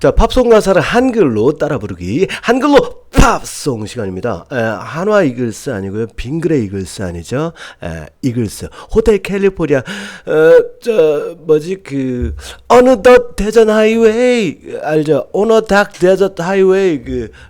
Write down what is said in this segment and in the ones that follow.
자, 팝송 가사를 한글로 따라 부르기. 한글로 팝송 시간입니다. 한화 이글스 아니고요. 빙그레 이글스 아니죠. 이글스. 호텔 캘리포니아. 어느덧 대전 하이웨이 알죠? 어느덧 대전 하이웨이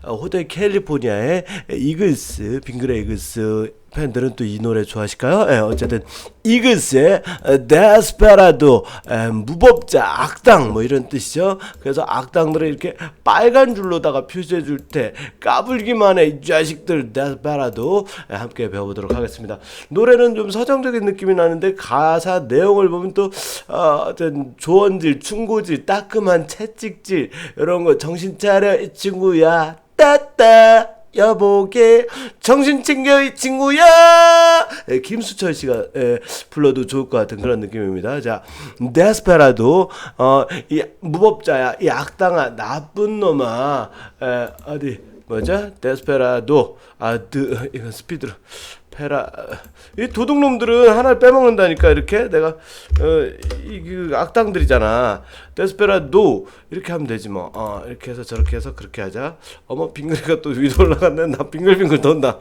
호텔 캘리포니아의 이글스, 빙그레 이글스 팬들은 또 이 노래 좋아하실까요? 어쨌든 이글스의 데스페라도, 무법자, 악당 뭐 이런 뜻이죠. 그래서 악당들을 이렇게 빨간 줄로다가 표시해 줄 때 까불기만 해 이 자식들. 데스페라도 함께 배워보도록 하겠습니다. 노래는 좀 서정적인 느낌이 나는데 가사 내용을 보면 또 어떤 조언질, 충고질, 따끔한 채찍질 이런 거. 정신 차려 이 친구야, 따따 여보게 정신 챙겨 이 친구야. 김수철 씨가 불러도 좋을 것 같은 그런 느낌입니다. 자, 데스페라도 이 무법자야, 이 악당아, 나쁜 놈아. 어디 뭐죠? 데스페라도. 이건 스피드로. 이 도둑놈들은 하나를 빼먹는다니까. 이렇게 내가 그 악당들이잖아. 데스페라도 이렇게 하면 되지 뭐. 이렇게 해서 저렇게 해서 그렇게 하자. 어머, 빙그레가 또 위로 올라갔네. 나 빙글빙글 돈다.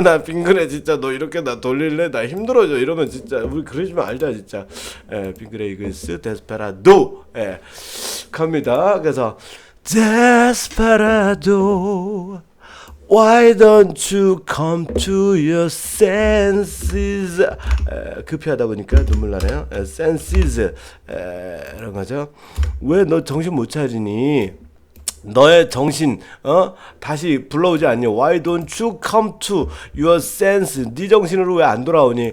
나 빙그레 진짜 너 이렇게 나 돌릴래? 나 힘들어져. 이러면 진짜 우리 그러지 말자 진짜. 빙그레 이글스 데스페라도 갑니다. 그래서 데스페라도 Why don't you come to your senses? 급히 하다 보니까 눈물 나네요. senses 이런 거죠. 왜 너 정신 못 차리니? 너의 정신 다시 불러오지 않니? Why don't you come to your senses? 네 정신으로 왜 안 돌아오니?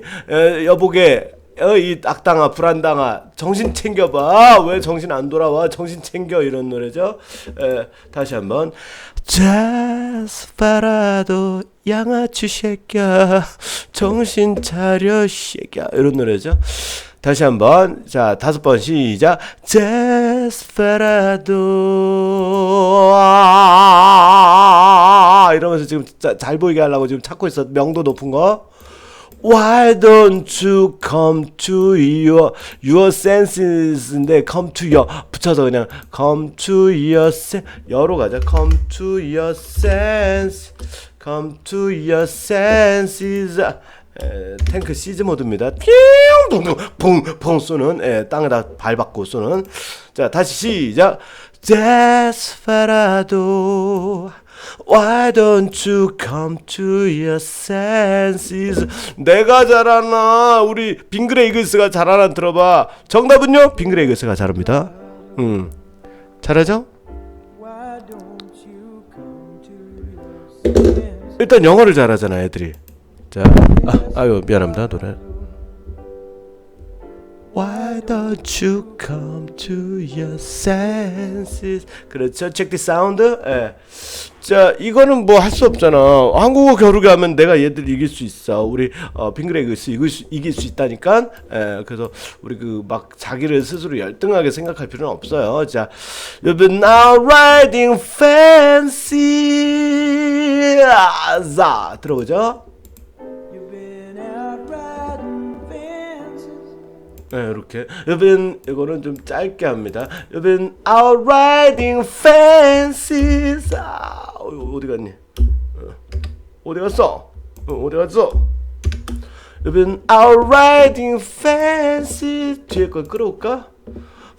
여보게 이 악당아, 불안당아, 정신 챙겨봐. 왜 정신 안 돌아와? 정신 챙겨. 이런 노래죠. 다시 한번. 데스페라도 양아치 새끼야, 정신 차려 새끼야. 이런 노래죠. 다시 한번. 자, 5번 시작. 데스페라도 이러면서 지금 잘 보이게 하려고 지금 찾고 있어. 명도 높은 거. Why don't you come to your senses인데 come to your 붙여서 그냥 come to your 여로 가자. come to your senses. 탱크 시즈 모드입니다. 퐁 쏘는, 땅에다 밟았고 쏘는. 자, 다시 시작. 데스페라도 Why don't you come to your senses? 내가 잘하나? 우리 빙그레 이글스가 잘하나? 들어봐. 정답은요? 빙그레 이글스가 잘합니다. 잘하죠? 일단 영어를 잘하잖아 애들이. 자, 아유 미안합니다 노래. Why don't you come to your senses? 그렇죠. Check the sound. 자, 이거는 뭐 할 수 없잖아. 한국어 겨루게 하면 내가 얘들 이길 수 있어. 우리 빙그레 이글스 이길 수 있다니까. 그래서 우리 막 자기를 스스로 열등하게 생각할 필요는 없어요. 자, You've been out riding fancy. 자, 들어보죠. 이렇게. 이거는 좀 짧게 합니다. You've been out riding fancies. 어디 갔니? 어디 갔어? 어디 갔어? You've been out riding fancies. 뒤에 걸 끌어올까?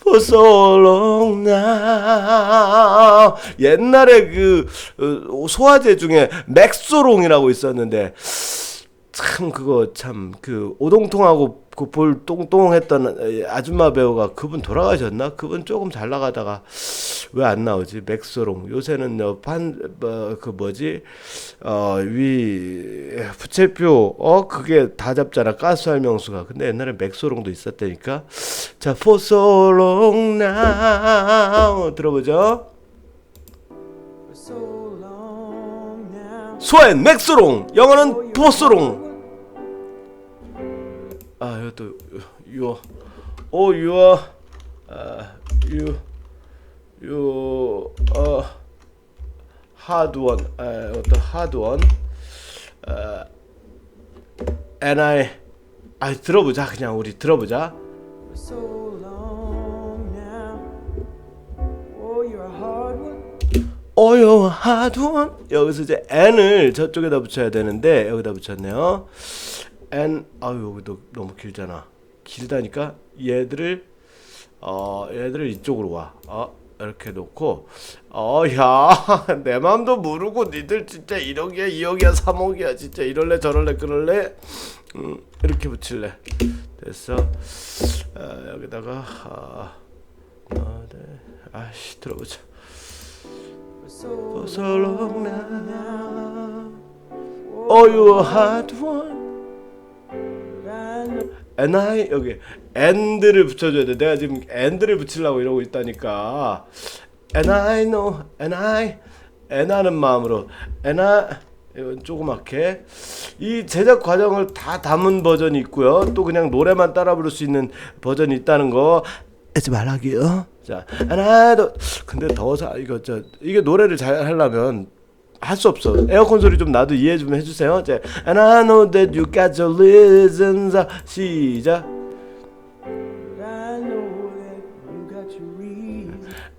For so long now. 옛날에 소화제 중에 맥소롱이라고 있었는데 참 그거 참 오동통하고 볼 똥똥했던 아줌마 배우가 그분 돌아가셨나? 그분 조금 잘 나가다가 왜 안 나오지? 맥소롱. 요새는 위 부채표 그게 다 잡잖아. 가스활명수가. 근데 옛날에 맥소롱도 있었다니까. 자, For so long now 들어보죠. 소엔 맥소롱. 영어는 보소롱. 이것도 you hard one. 어떤 hard one. and I 들어보자. 그냥 우리 들어보자. you're a hard one. 여기서 이제 n을 저쪽에다 붙여야 되는데 여기다 붙였네요. n 여기도 너무 길잖아. 길다니까 얘들을 이쪽으로 와. 이렇게 놓고 야 내 맘도 모르고 니들 진짜 1억이야 2억이야 3억이야 진짜 이럴래 저럴래 그럴래 이렇게 붙일래. 됐어. 여기다가 아이씨 들어보자. For so long now, you're a hard one. And I 여기 and를 붙여줘야 돼. 내가 지금 and를 붙이려고 이러고 있다니까. And I know, and 하는 마음으로, and I 이건 조그맣게 이 제작 과정을 다 담은 버전이 있고요. 또 그냥 노래만 따라 부를 수 있는 버전이 있다는 거 잊지 말라기요. 자, and I도 근데 더워서 이게 노래를 잘 하려면 할 수 없어. 에어컨 소리 좀 나도 이해 좀 해주세요. 자, and I know that you got your reasons. 시작.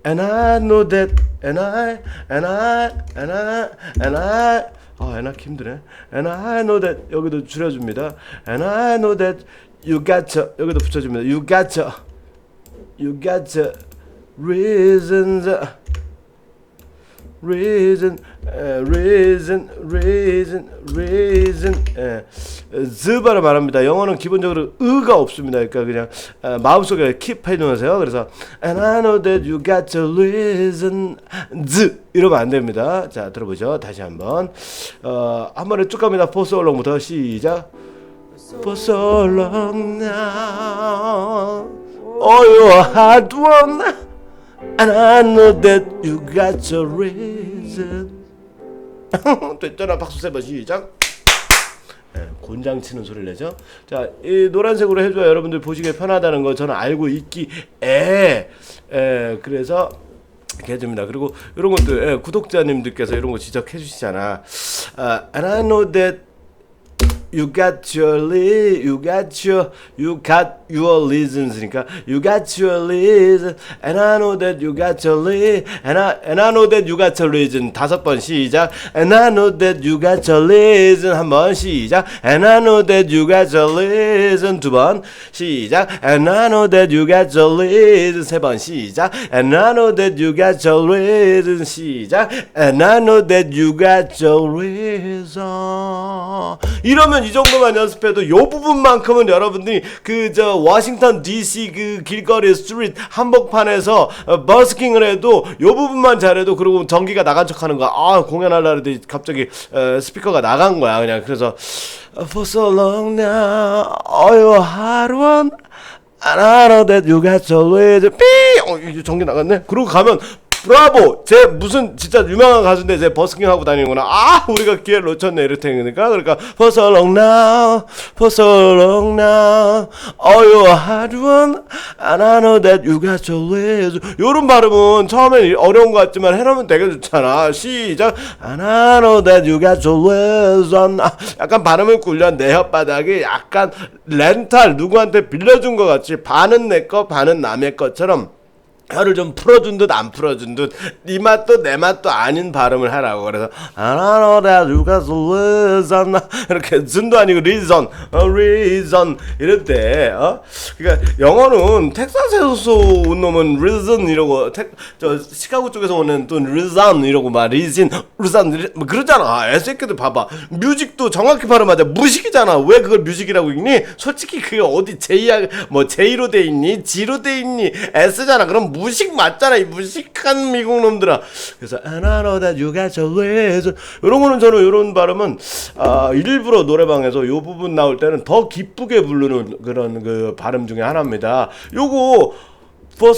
And I know that, and I 힘드네. And I know that 여기도 줄여줍니다. And I know that you got your 여기도 붙여줍니다. You got your reasons. reason 즈 발음 말합니다. 영어는 기본적으로 으가 없습니다. 그러니까 그냥 마음속에 keep 해놓으세요. 그래서 and I know that you got your reason 즈 이러면 안 됩니다. 자 들어보죠. 다시 한번 한 번에 쭉 갑니다. For so long부터 시작. For so long now you're a hard one. And I know that you got your reason. 됐잖아. 박수 세 번 시작. 곤장 치는 소리를 내죠. 자, 이 노란색으로 해줘야 여러분들 보시기에 편하다는 거 저는 알고 있기에 그래서 이렇게 해줍니다. 그리고 이런 것도 구독자님들께서 이런 거 지적해 주시잖아. And I know that you got your reasons니까 you got your reason and I know that you got your reason and I know that you got your reason 다섯 번 시작. and I know that you got your reason 한 번 시작. and I know that you got your reason 두 번 시작. and I know that you got your reason 세 번 시작. and I know that you got your reason 시작. and I know that you got your reason 이러면 이 정도만 연습해도 요 부분만큼은 여러분들이 저 워싱턴 DC 그 길거리 스트리트 한복판에서 버스킹을 해도 요 부분만 잘해도 그리고 전기가 나간 척하는 거야. 공연하려고 했더니 갑자기 스피커가 나간 거야. 그냥 그래서 For so long now you're a hard one and I know that you got your reason 이제 전기 나갔네. 그러고 가면 브라보! 쟤 무슨 진짜 유명한 가수인데 쟤 버스킹 하고 다니는구나. 우리가 기회를 놓쳤네. 이럴 테니까. 그러니까 For so long now, for so long now you're a hard one and I know that you got your reason 요런 발음은 처음엔 어려운 것 같지만 해놓으면 되게 좋잖아. 시작. and I know that you got your reason 약간 발음을 굴려. 내 혓바닥이 약간 렌탈 누구한테 빌려준 것 같이 반은 내 거 반은 남의 것처럼 혀를 좀 풀어준 듯 안 풀어준 듯 네 맛도 내 맛도 아닌 발음을 하라고. 그래서 I know that you got the reason 이렇게 즌도 아니고 reason 이럴 때 그러니까 영어는 텍사스에서 온 놈은 reason 이러고 저 시카고 쪽에서 오는 또 reason 이러고 막 reason 뭐 그러잖아. 애새끼들 봐봐. 뮤직도 정확히 발음하자. 무식이잖아. 왜 그걸 뮤직이라고 읽니? 솔직히 그게 어디 J로 돼 있니? G로 돼 있니? S잖아. 그럼 무식 맞잖아. 이 무식한 미국 놈들아. 그래서 And I know that you got your reason 이런 거는 저는 이런 발음은 일부러 노래방에서 요 부분 나올 때는 더 기쁘게 부르는 그런 그 발음 중에 하나입니다. 요거 For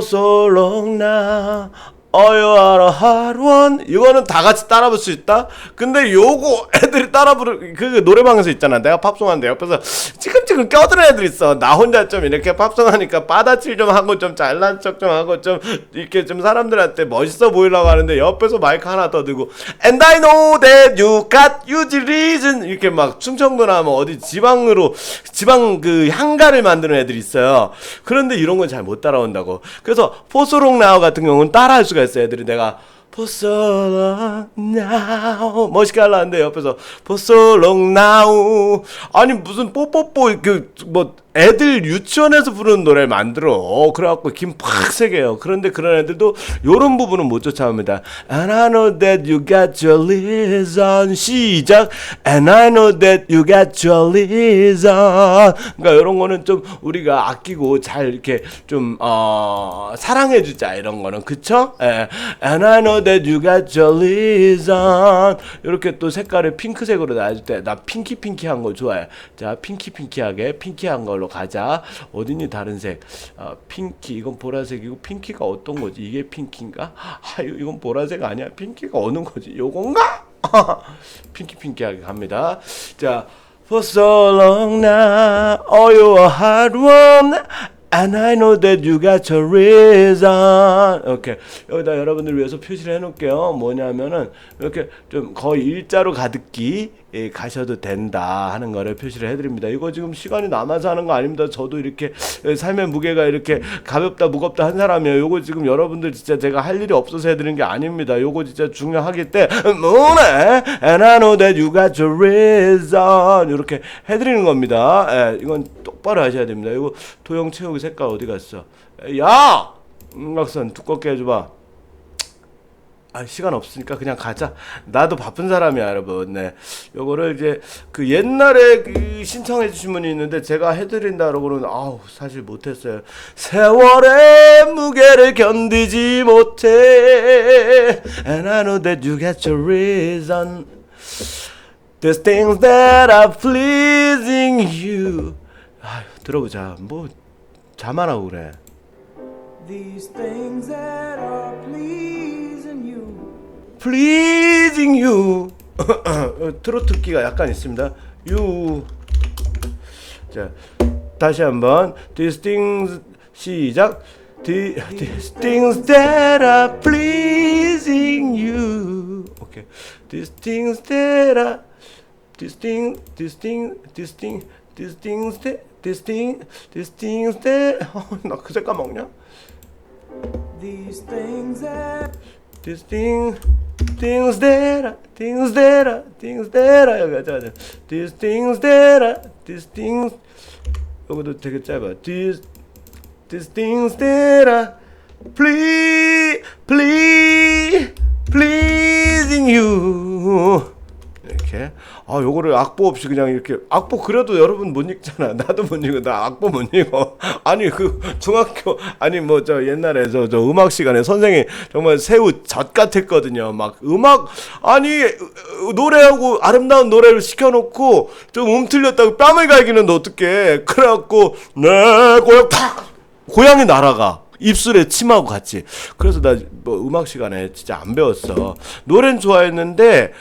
so long now You are a hard one. 이거는 다 같이 따라 부를 수 있다. 근데 요거 애들이 따라 부르 그 노래방에서 있잖아. 내가 팝송하는데 옆에서 지금지금 껴드는 애들 있어. 나 혼자 좀 이렇게 팝송하니까 빠다칠 좀 하고 좀 잘난 척 좀 하고 좀 이렇게 좀 사람들한테 멋있어 보이려고 하는데 옆에서 마이크 하나 더 들고 And I know that you got huge reason 이렇게 막 충청도나 뭐 어디 지방 그 향가를 만드는 애들이 있어요. 그런데 이런 건 잘 못 따라온다고. 그래서 포스롱 나우 같은 경우는 따라할 수가 있어요. 애들이 내가 For so long now 멋있게 하려는데 옆에서 For so long now 아니 무슨 뽀뽀뽀 그 뭐 애들 유치원에서 부르는 노래를 만들어. 그래갖고 김 팍 세게요. 그런데 그런 애들도 요런 부분은 못 쫓아옵니다. And I know that you got your reason 시작 And I know that you got your reason 그러니까 요런 거는 좀 우리가 아끼고 잘 이렇게 좀 사랑해주자 이런 거는 그쵸? 예. And I know that you got your reason 이렇게 또 색깔을 핑크색으로 놔줄 때 나 핑키한 거 좋아해. 자 핑키하게 핑키한 걸로 가자. 어딨니 다른 색? 핑키 이건 보라색이고 핑키가 어떤 거지? 이게 핑키인가? 이건 보라색 아니야? 핑키가 어느 거지? 요건가? 핑키하게 갑니다. 자, For so long now, you are hard one. And I know that you got your reason. 이렇게 여기다 여러분들 위해서 표시를 해놓을게요. 뭐냐면은 이렇게 좀 거의 일자로 가득히 가셔도 된다 하는 거를 표시를 해드립니다. 이거 지금 시간이 남아서 하는 거 아닙니다. 저도 이렇게 삶의 무게가 이렇게 가볍다 무겁다 한 사람이에요. 요거 지금 여러분들 진짜 제가 할 일이 없어서 해드리는 게 아닙니다. 요거 진짜 중요하기 때문에 And I know that you got your reason 이렇게 해드리는 겁니다. 이건 똑바로 하셔야 됩니다. 이거 도형 채우기 색깔 어디 갔어? 야! 음악선 두껍게 해줘봐. 시간 없으니까 그냥 가자. 나도 바쁜 사람이야, 여러분. 네. 요거를 이제 그 옛날에 그 신청해 주신 분이 있는데 제가 해드린다라고는 사실 못했어요. 세월의 무게를 견디지 못해. And I know that you got your reason. These things that are pleasing you. 들어보자. 뭐 자만하고 그래. These things that are pleasing you. 트로트 끼가 약간 있습니다. You. 자, 다시 한번. These things 시작. These things that are pleasing you. 오케이. These things that are these things that 나 그 색깔 먹냐? These things that 여기 하자. These things 이것도 되게 짧아. These things that are pleasing you. 이렇게 요거를 악보 없이 그냥 이렇게 악보 그려도 여러분 못 읽잖아. 나도 못 읽어. 나 악보 못 읽어. 아니 그 중학교 뭐 저 옛날에 저 음악 시간에 선생이 정말 새우 젖 같았거든요. 막 음악 노래하고 아름다운 노래를 시켜놓고 좀 틀렸다고 뺨을 갈기는데 어떡해. 그래갖고 내 고양이 날아가. 입술에 침하고 같이. 그래서 나 뭐 음악 시간에 진짜 안 배웠어. 노래는 좋아했는데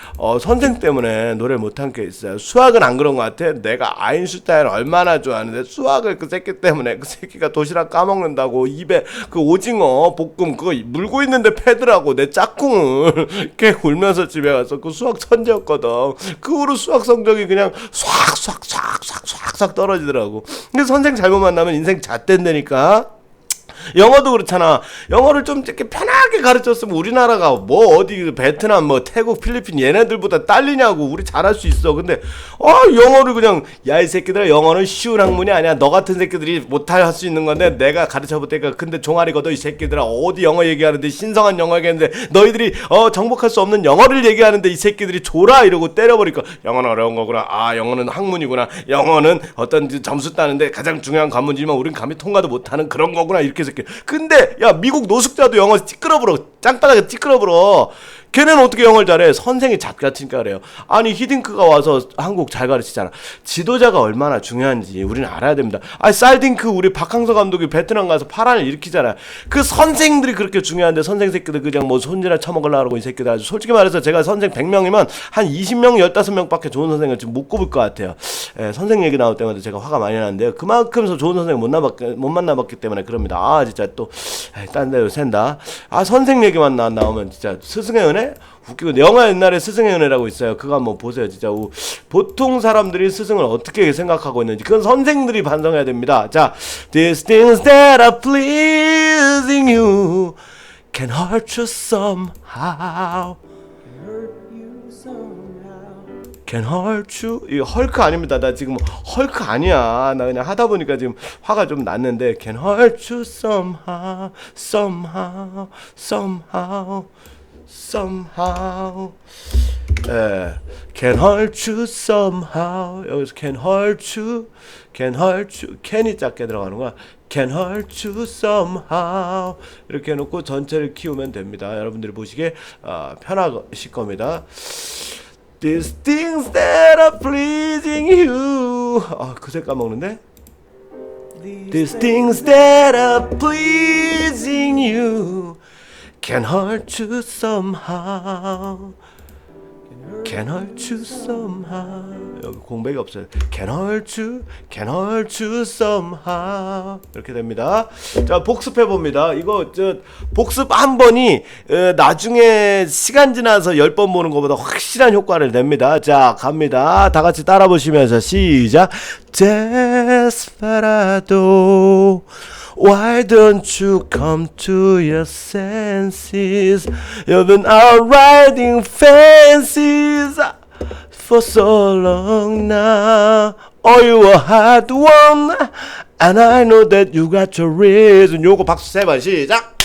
선생 때문에 노래 못한 게 있어요. 수학은 안 그런 것 같아. 내가 아인슈타인을 얼마나 좋아하는데 수학을 그 새끼 때문에 그 새끼가 도시락 까먹는다고 입에 그 오징어 볶음 그거 물고 있는데 패더라고 내 짝꿍을 이렇게 울면서 집에 가서 그 수학 천재였거든. 그 후로 수학 성적이 그냥 싹 떨어지더라고. 근데 선생 잘못 만나면 인생 잣된다니까. 영어도 그렇잖아. 영어를 좀 이렇게 편하게 가르쳤으면 우리나라가 뭐 어디 베트남 뭐 태국 필리핀 얘네들보다 딸리냐고. 우리 잘할 수 있어. 근데 영어를 그냥 야 이 새끼들아 영어는 쉬운 학문이 아니야. 너 같은 새끼들이 못할 수 있는 건데 내가 가르쳐볼 테니까. 근데 종아리 걷어 이 새끼들아 어디 영어 얘기하는데 신성한 영어 얘기하는데 너희들이 정복할 수 없는 영어를 얘기하는데 이 새끼들이 졸아 이러고 때려버리니까 영어는 어려운 거구나. 영어는 학문이구나. 영어는 어떤 점수 따는데 가장 중요한 관문이지만 우린 감히 통과도 못하는 그런 거구나. 이렇게 새끼. 근데 야 미국 노숙자도 영어 찌끄러불어 땅바닥에 찌끄러불어. 걔네는 어떻게 영어를 잘해? 선생이 잣같으니까 그래요. 아니 히딩크가 와서 한국 잘 가르치잖아. 지도자가 얼마나 중요한지 우리는 알아야 됩니다. 아니 쌀딩크 우리 박항서 감독이 베트남 가서 파란을 일으키잖아. 그 선생들이 그렇게 중요한데 선생 새끼들 그냥 뭐 손질나 처먹으려고 하고 이 새끼들 아주 솔직히 말해서 제가 선생 100명이면 한 20명 15명밖에 좋은 선생을 지금 못 꼽을 것 같아요. 예, 선생 얘기 나올 때마다 제가 화가 많이 나는데요. 그만큼 좋은 선생을 못 만나봤기 때문에 그럽니다. 아 진짜 또 딴 데로 샌다. 아 선생 얘기만 나오면 진짜 스승의 은혜? 웃기고 영화 옛날에 스승의 은혜라고 있어요. 그거 한번 보세요. 진짜 보통 사람들이 스승을 어떻게 생각하고 있는지 그건 선생들이 반성해야 됩니다. 자, these things that are pleasing you can hurt you somehow. Can hurt you. 이거 헐크 아닙니다. 나 지금 헐크 아니야. 나 그냥 하다 보니까 지금 화가 좀 났는데 can hurt you somehow, somehow, somehow. Somehow, can hurt you somehow. 여기서 can hurt you, can hurt you. can이 작게 들어가는 거야. Can hurt you somehow. 이렇게 해놓고 전체를 키우면 됩니다. 여러분들이 보시기에 편하실 겁니다. These things that are pleasing you. 그새 까먹는데. These things that are pleasing you. Can hurt you somehow. Can hurt you somehow. 여기 공백이 없어요. Can hurt you somehow. 이렇게 됩니다. 자, 복습해 봅니다. 이거 복습 한 번이 나중에 시간 지나서 10번 보는 것보다 확실한 효과를 냅니다. 자, 갑니다. 다 같이 따라 보시면서 시작. Desperado. Why don't you come to your senses? You've been out riding fancies for so long now. Oh, you a hot one, and I know that you got your reason. 요거 박수 3번 시작.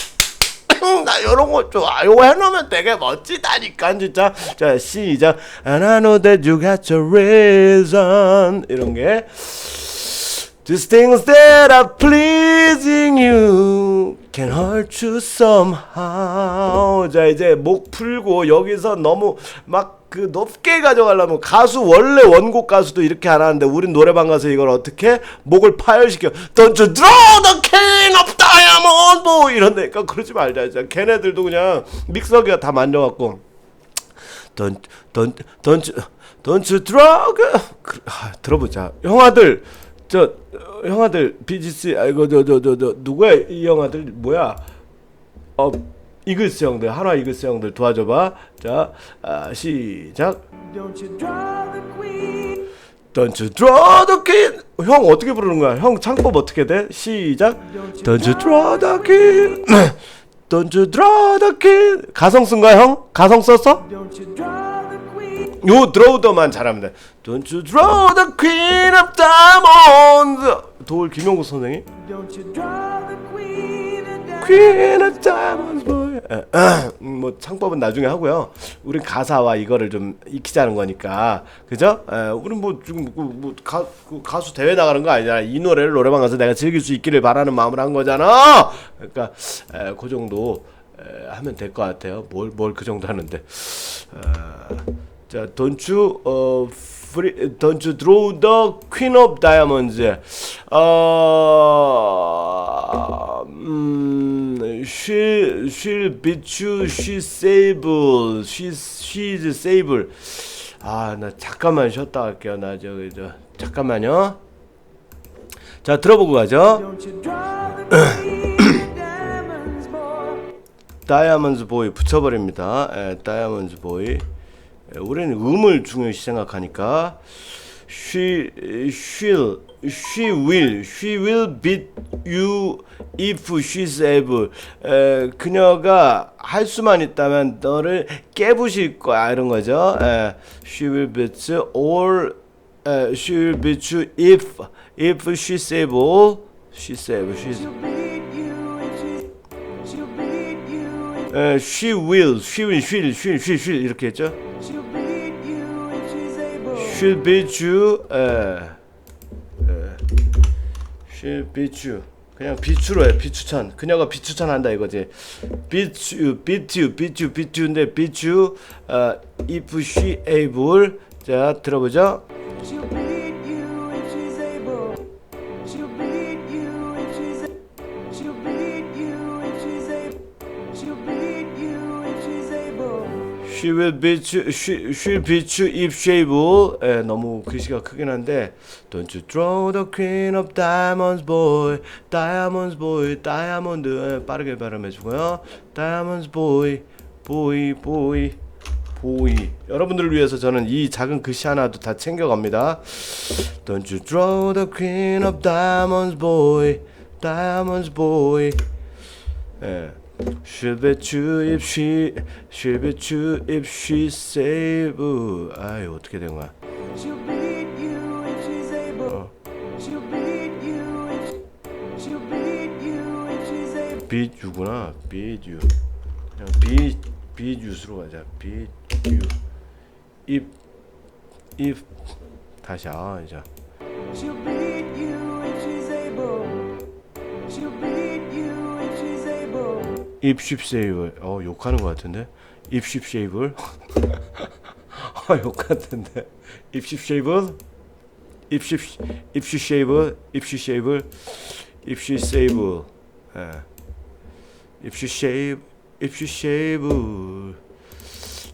나 요런 거 좋아. 요거 해놓으면 되게 멋지다니까 진짜. 자 시작. And I know that you got your reason. 이런 게. These things that are pleasing you can hurt you somehow. 자 이제 목 풀고 여기서 너무 막 그 높게 가져가려면 가수 원래 원곡 가수도 이렇게 안 하는데 우린 노래방 가서 이걸 어떻게 목을 파열시켜. Don't you draw the king of diamond 뭐 이런데니까 그러지 말자. 진짜 걔네들도 그냥 믹서기가 다 만져갖고 Don't you draw 들어보자. 형아들 BGC 이거 누구야 이 형아들 뭐야? 이글스 형들 한화 이글스 형들 도와줘봐. 자 시작. Don't you draw the queen. 형 어떻게 부르는 거야? 형 창법 어떻게 돼? 시작. Don't you draw the queen. Don't you draw the queen. 가성 쓴 거야 형? 가성 썼어? 요 드로우더만 잘하면 돼. Don't you draw the queen of diamonds. 도울 김용국 선생님. Don't you draw the queen of diamonds boy. 뭐 창법은 나중에 하고요. 우린 가사와 이거를 좀 익히자는 거니까, 그죠? 우린 뭐 지금 가수 대회 나가는 거 아니잖아. 이 노래를 노래방 가서 내가 즐길 수 있기를 바라는 마음으로 한 거잖아. 그러니까 그 정도 하면 될 것 같아요. 뭘 그 정도 하는데. 자, don't you draw the queen of diamonds. She'll beat you. She's able. She's able. 나 잠깐만 쉬었다 갈게요. 나 잠깐만요. 자, 들어보고 가죠. 다이아몬드 보이 붙여버립니다. 다이아몬드 보이. 우리는 음을 중요시 생각하니까 she will beat you if she's able. 그녀가 할 수만 있다면 너를 깨부실 거야 이런 거죠. She will beat you if she's able. She's able. She will 이렇게 했죠. She'll beat you. She'll beat you. 그냥 비추로 해. 비추천. 그녀가 비추천한다 이거지. 비추인데 비추. If she able. 자 들어보죠. She'll beat you if she's able. She'll beat you if she's able. She'll beat you if she's able. She'll beat you if she's able. She will beat you. She'll beat you if she able. 예, 너무 글씨가 크긴 한데. Don't you throw the queen of diamonds, boy. Diamonds, boy. Diamond. 예, 빠르게 발음해주고요. Diamonds, boy. Boy, boy. 보이. 여러분들을 위해서 저는 이 작은 글씨 하나도 다 챙겨갑니다. Don't you throw the queen of diamonds, boy. Diamonds, boy. 예. She'll bet you if she'll bet you if she save. 아이 어떻게 된 거야? She'll beat you if she's able. She'll beat you if she'll beat you if she's able. beat you구나. beat you. 그냥 beat you로 가자. beat you. if 다시 이제. She'll beat you if she's able. She'll beat you if she's able. if she save. 욕하는 것 같은데. if she save. 욕 같은데. if she save. if she shave. if she shave. if she save. 예. if she shave. if she shave.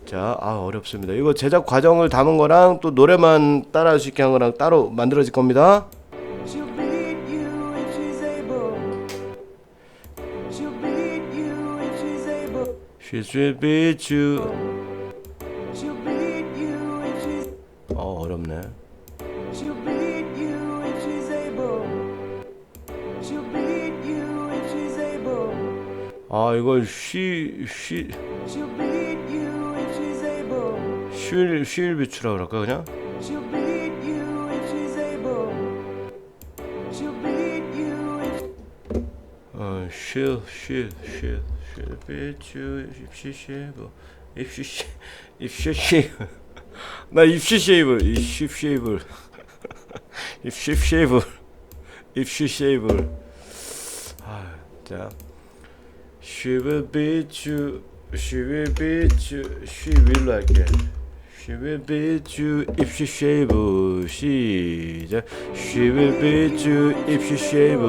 자, 어렵습니다. 이거 제작 과정을 담은 거랑 또 노래만 따라할 수 있게 한 거랑 따로 만들어질 겁니다. She'll beat you if she's able. She'll beat you if she's able. She should beat you. She'll beat you if she's. 어렵네. She'll beat you if she's able. She'll beat you if she's able. 이거 She'll beat you if she's able. she'll 비추라 그럴까 그냥? She'll beat you if she's able. She'll beat you if. she'll beat you if she shave. if she shave. 나 if she shave. if she shave. if she shave. if she shave. 자. She will beat you. She will beat you. She will like it. She will beat you if she shave. 시작. She will beat you if she shave.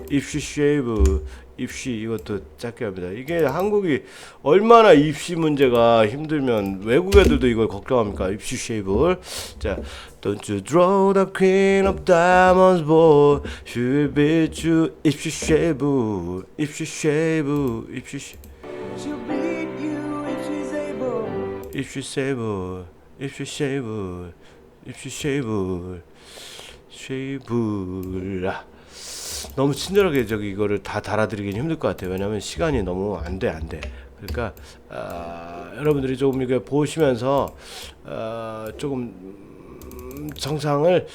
If she shave. 입시 이것도 짧게 합니다. 이게 한국이 얼마나 입시 문제가 힘들면 외국 애들도 이걸 걱정합니까? 입시 쉐이블. 자, Don't you draw the queen of diamonds, boy. She will beat you if she shave. If she shave. If she She'll beat you if she's able. if she shave. If she shave. If she shave. shave. 너무 친절하게 이거를 다 달아드리긴 힘들 것 같아요. 왜냐면 시간이 너무 안 돼. 그러니까 여러분들이 조금 이거 보시면서 조금 정상을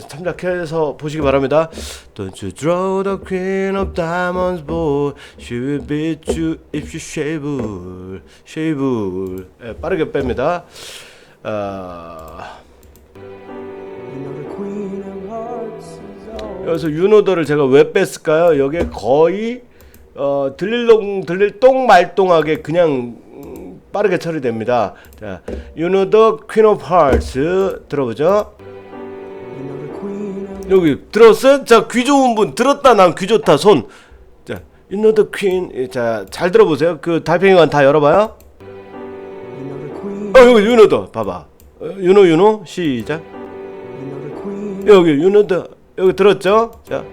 참작해서 보시기 바랍니다. Don't you draw the queen of diamonds, boy. She will beat you if you shave. shave. 빠르게 뺍니다. 여기서 유노더를 제가 왜 뺐을까요? 여기에 거의 들릴 똥말똥하게 그냥 빠르게 처리됩니다. 자, 유노더 퀸 오브 하트스 들어보죠. 여기 들었어? 자, 귀 좋은 분 들었다. 난 귀 좋다. 손. 자, 유노더 퀸. 자, 잘 들어보세요. 그 달팽이관 다 열어봐요. 여기 유노더 봐봐. 유노 시작. 여기 유노더 여기 들었죠? 자,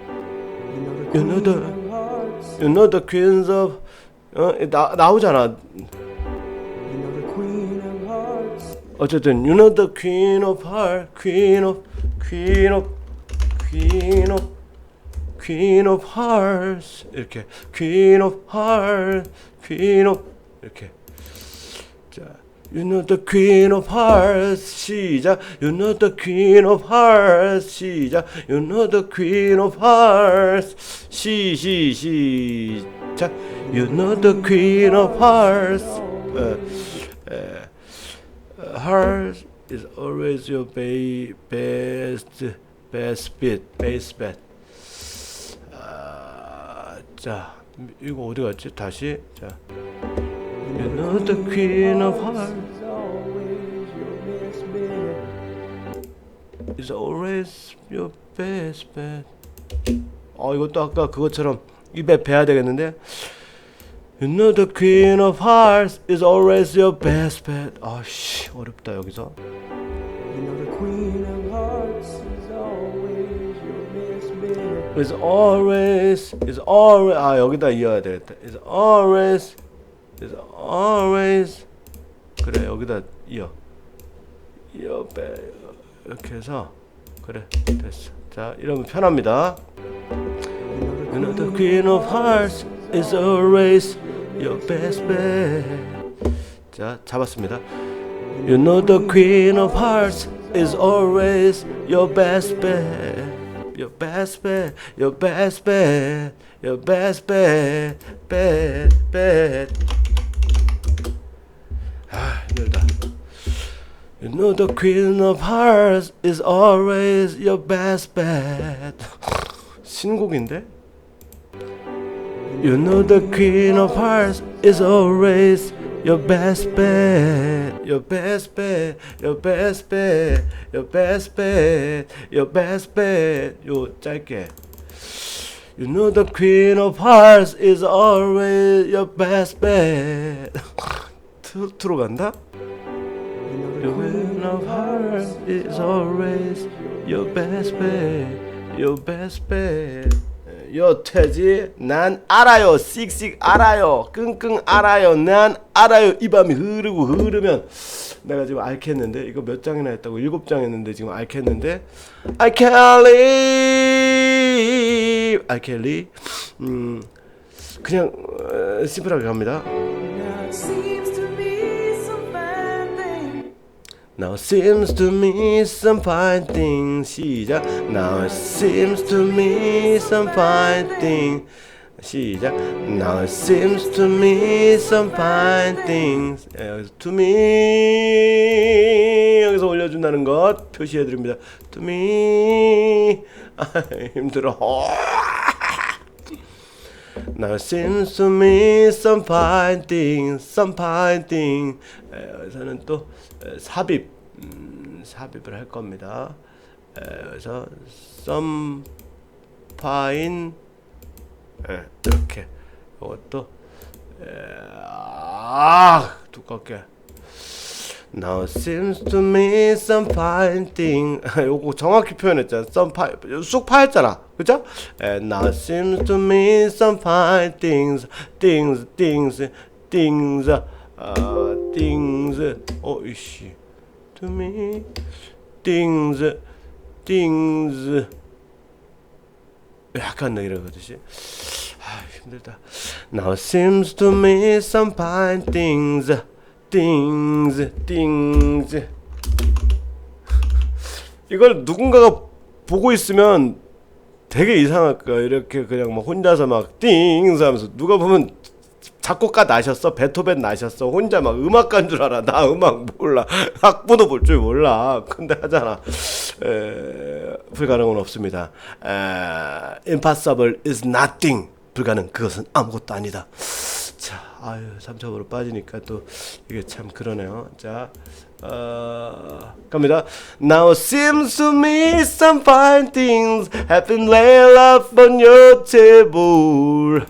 you know the queens of 나오잖아. 어쨌든 you know the queen of heart, queen of hearts 이렇게 queen of heart, 이렇게. 자. You know the queen of hearts 시작. You know the queen of hearts 시작. You know the queen of hearts 시작. You know the queen of hearts. Heart is always your best bet. 자, 이거 어디 갔지? 다시. 자, You know the queen of hearts is always your best bet. 이것도 아까 그것처럼 입에 배야 되겠는데. You know the queen of hearts is always your best bet. 아씨 어렵다 여기서. You know the queen of hearts is always your best bet. Is always 여기다 이어야 되겠다. Is always 그래 여기다 이어 빼 이렇게 해서 그래 됐어. 자 이러면 편합니다. You know the queen of hearts is always your best bet. 자 잡았습니다. You know the queen of hearts is always your best bet. Your best bet, your best bet, your best bet, bet. 힘들다. You know the queen of hearts is always your best bet. 신곡인데? You know the queen of hearts is always your best bet. Your best bet. Your best bet. Your best bet. Your best bet. 요 짧게. You know the queen of hearts is always your best bet. 트로 간다? The queen of hearts is always your best bet. Your best bet. 여태지 난 알아요. 씩씩 알아요. 끙끙 알아요. 난 알아요. 이 밤이 흐르면 내가 지금 앓겠는데 이거 몇 장이나 했다고 7장 했는데 지금 앓겠는데 I can't leave. I can't leave. 그냥 심플하게 갑니다. Now it seems to me some fine things. 시작. Now it seems to me some fine things. 시작. Now it seems to me some fine things. 여기서 to me 여기서 올려준다는 것 표시해드립니다. To me. 힘들어. Now it seems to me some fine things, some fine things. 여기서는 또 삽입을 할 겁니다. 그래서 some fine 이렇게 이것도 두껍게. Now it seems to me some fine thing. 요거 정확히 표현했잖아. some fine 쑥 파였잖아, 그죠? Now it seems to me some fine things, things. 이씨. To me, things. 약간 이러듯이. 힘들다. Now it seems to me some fine things. 이걸 누군가가 보고 있으면 되게 이상할 거야. 이렇게 그냥 막 혼자서 막 띵스 하면서 누가 보면 작곡가 나셨어? 베토벤 나셨어? 혼자 막 음악가인 줄 알아. 나 음악 몰라. 악보도 볼 줄 몰라. 근데 하잖아. 불가능은 없습니다. Impossible is nothing. 불가능. 그것은 아무것도 아니다. 자, 3첩으로 빠지니까 또 이게 참 그러네요. 자, 갑니다. Now it seems to me some fine things have been laid up on your table.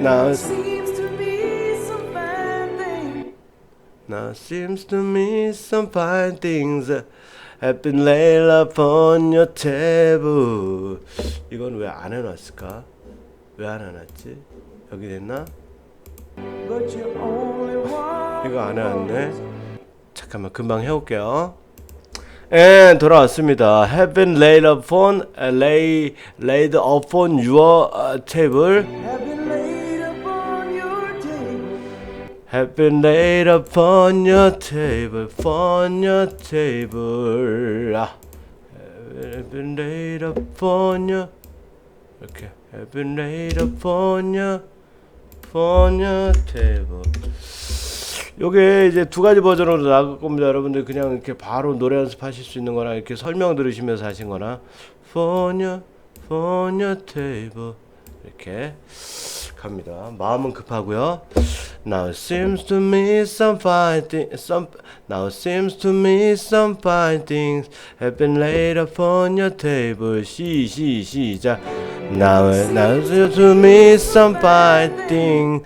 Now it seems to me some fine things. Now it seems to me some fine things have been laid up on your table. 이건 왜 안 해놨을까? 왜 안 해놨지? 여기 됐나? 이거 안 해왔네. 잠깐만 금방 해올게요. 돌아왔습니다. Have been laid upon laid upon your table. Have been laid upon your table. Upon your table. Have been laid upon your 이렇게. Have been laid upon your table. 요게 이제 두 가지 버전으로 나갈 겁니다. 여러분들 그냥 이렇게 바로 노래 연습하실 수 있는 거나 이렇게 설명 들으시면서 하신 거나 for your table 이렇게 갑니다. 마음은 급하고요. Now it seems to me some fine things, now it seems to me some fine things have been laid upon your table. 시작. Now it seems to me some fine things.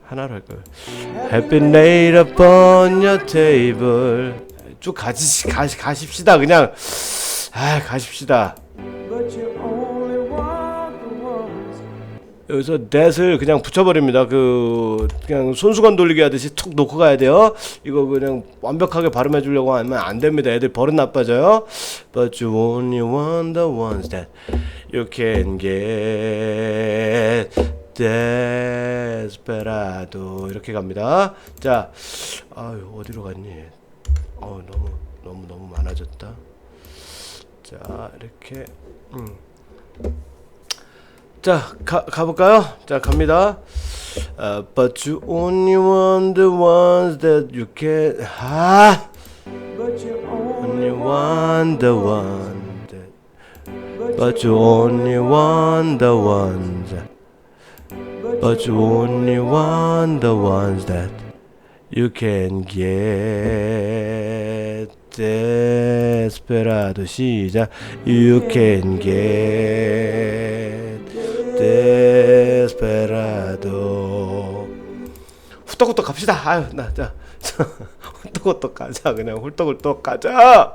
하나로 할 거예요. Have been laid upon your table. 쭉 가십시다 그냥. 가십시다. But you only want the ones. 여기서 that을 그냥 붙여버립니다. 그냥 손수건 돌리기 하듯이 툭 놓고 가야 돼요. 이거 그냥 완벽하게 발음해 주려고 하면 안 됩니다. 애들 버릇 나빠져요. But you only want the ones that you can get. Desperado. 이렇게 갑니다. 자, 아유 어디로 갔니? 너무 많아졌다. 자, 이렇게 자, 가볼까요? 자, 갑니다. But you only want the ones that you can. But you only want the ones that. But you only want the ones that. But you only want the ones that you can get. Desperado. 시작. You can get desperado. 후떡후떡 갑시다. 자 후떡후떡 가자. 그냥 훌떡훌떡 가자.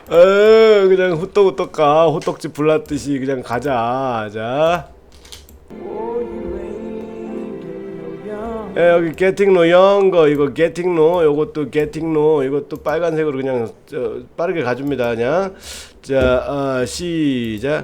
그냥 후떡후떡 가. 호떡집 불났듯이 그냥 가자. 자. 여기 getting no younger. 이거 getting no. 요것도 getting no. 이것도 빨간색으로 그냥 빠르게 가줍니다. 그냥. 자, 시작.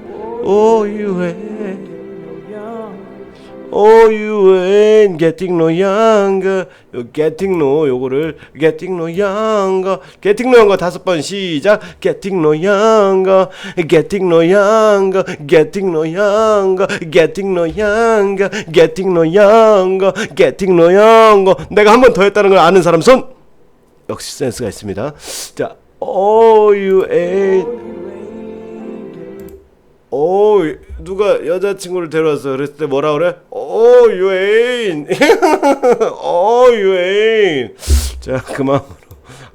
Oh you ain't getting no younger. 요 getting no 요거를 getting no younger. getting no younger 5번 시작. getting no younger. getting no younger. getting no younger. getting no younger. getting no younger. getting no younger. 내가 한 번 더 했다는 걸 아는 사람 손. 역시 센스가 있습니다. 자, oh you ain't. 누가 여자친구를 데려왔어. 그랬을 때 뭐라 그래? you ain't. you ain't. 자, 그 마음으로.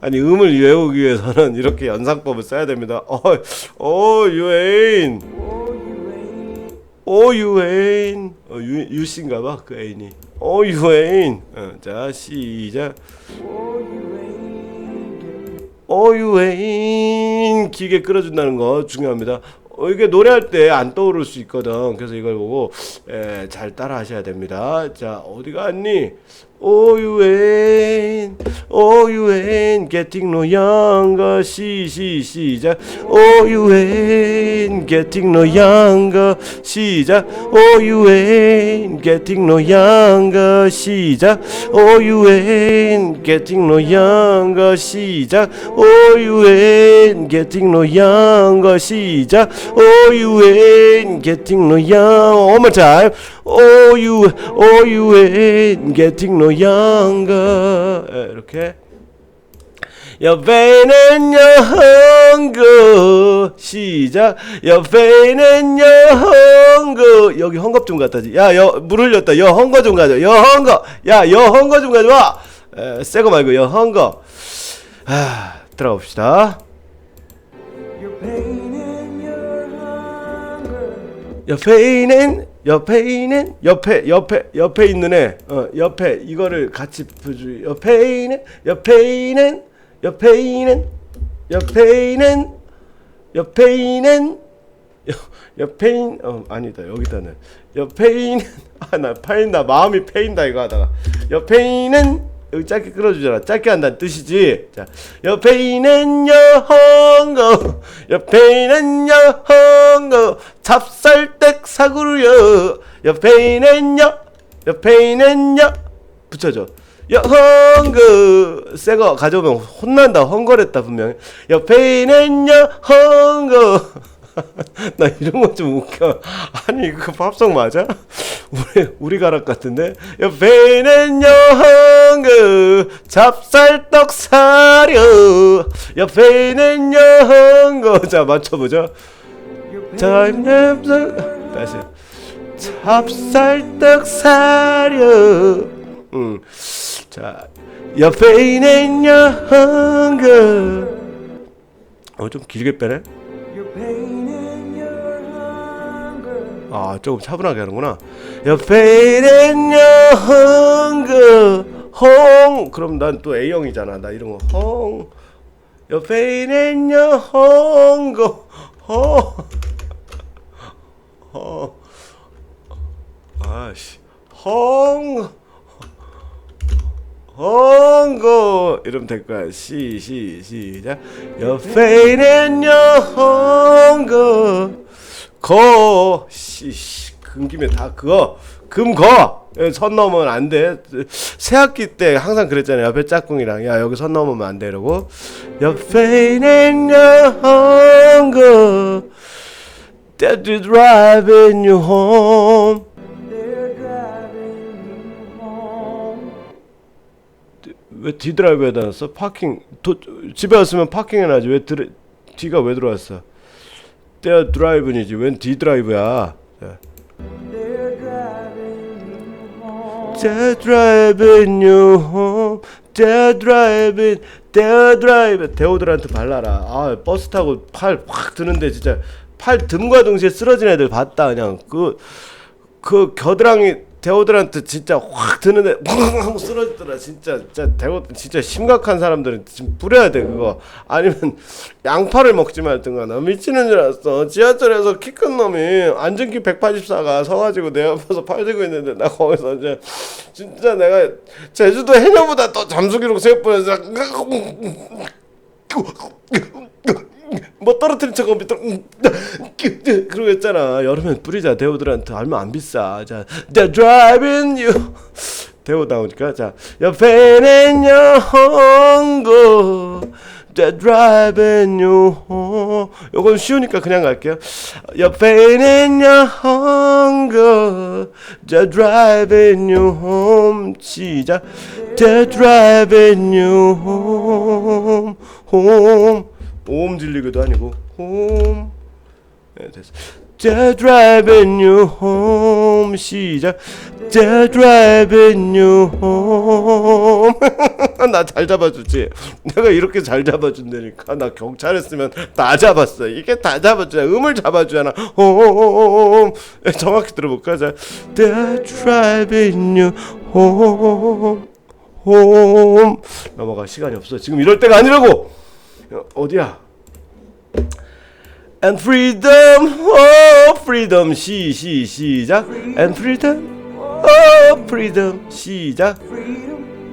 아니, 음을 외우기 위해서는 이렇게 연상법을 써야 됩니다. you ain't. you ain't. 유씨인가 봐, 그 애인이. you ain't. 자, 시작. you ain't. 길게 끌어준다는 거 중요합니다. 이게 노래할 때 안 떠오를 수 있거든. 그래서 이걸 보고 잘 따라 하셔야 됩니다. 자, 어디 갔니? you ain't getting no younger. 시작. you ain't getting no younger. 시작. you ain't getting no younger. 시작. you ain't getting no younger. 시작. you ain't getting no younger. 시작. you ain't getting no younger. One more time. you ain't getting no younger. 이렇게. Your vein and your hunger. 시작. Your vein and your hunger. 여기 헝겊 좀 갖다 지. 야, 물 흘렸다. 여 헝거 좀 가져. 여 헝거. 야, 여 헝거 좀 가져와. 새거 말고 여 헝거. 들어가 봅시다. Your pain and your hunger. 옆에 있는 애. 옆에 이거를 같이 부주. 아니다. 여기다는 옆에 있는 나 파인다. 마음이 패인다 이거 하다가 옆에 있는 여기 짧게 끌어주잖아. 짧게 한다는 뜻이지. 자, 옆에 있는 여헝거, 옆에 있는 여헝거, 찹쌀떡 사구루여. 옆에 있는 붙여줘. 여헝거 새거 가져오면 혼난다. 헝거랬다 분명. 옆에 있는 여헝거. 나 이런 거 좀 웃겨. 아니 이거 팝송 맞아? 우리 가락 같은데. 옆에 있는 여헝거 찹쌀떡 사려. 옆에 있는 여헝거. 자 맞춰보자. Time never 다시 찹쌀떡 사려. 자, 옆에 있는 여한가. 좀 길게 빼네. Your pain and your hunger. 아, 조금 차분하게 하는구나. 옆에 있는 여한가 홍. 그럼 난 또 A형이잖아. 나 이런 거 홍. 옆에 있는 여한가 홍. 아씨, 홍고 이러면 될 거야. 시작. 옆에 있는 여홍고 거 금김에 다 그어 금거 선 넘으면 안 돼. 새학기 때 항상 그랬잖아요. 옆에 짝꿍이랑 야 여기 선 넘으면 안 돼 이러고 옆에 있는 여홍고 That is driving you home. They're driving you home. 왜 뒤드라이브에다 놨어? 파킹 집에 왔으면 파킹 해놔야지. 왜 뒤가 왜 들어왔어? They're driving이지. 웬 뒤드라이브야? They're driving you home. They're driving you home. They're driving. 대호들한테 발라라. 아 버스 타고 팔 확 드는데 진짜. 팔 듬과 동시에 쓰러진 애들 봤다. 그냥 그 겨드랑이 대호들한테 진짜 확 드는데 팡 하고 쓰러지더라. 진짜 대호 진짜 심각한 사람들은 지금 뿌려야 돼 그거. 아니면 양파를 먹지 말든가. 나 미치는 줄 알았어. 지하철에서 키 큰 놈이 안전키 184가 서가지고 내 옆에서 팔 들고 있는데 나 거기서 이제 진짜 내가 제주도 해녀보다 더 잠수기록 세울 뻔했어. 뭐 떨어뜨린 척 밑으로 그러고 했잖아. 여름엔 뿌리자. 대호들한테 얼마 안 비싸. 자, They're driving you. 대호 나오니까 자, 옆에는 여홍고 They're driving you home. 요건 쉬우니까 그냥 갈게요. 옆에는 여홍고 They're driving you home. 시작. They're driving you home. home. 오음 질리기도 아니고 홈. 네, 됐어. They're driving you home. 시작. They're driving you home. 나 잘 잡아주지. 내가 이렇게 잘 잡아준다니까. 나 경찰했으면 다 잡았어. 이게 다 잡아주잖아. 음을 잡아주잖아. 홈. 정확히 들어볼까? 자, They're driving you home. 홈. 넘어갈 시간이 없어. 지금 이럴 때가 아니라고. 어디야? And freedom, oh freedom. 시작. And freedom, oh freedom. 시작.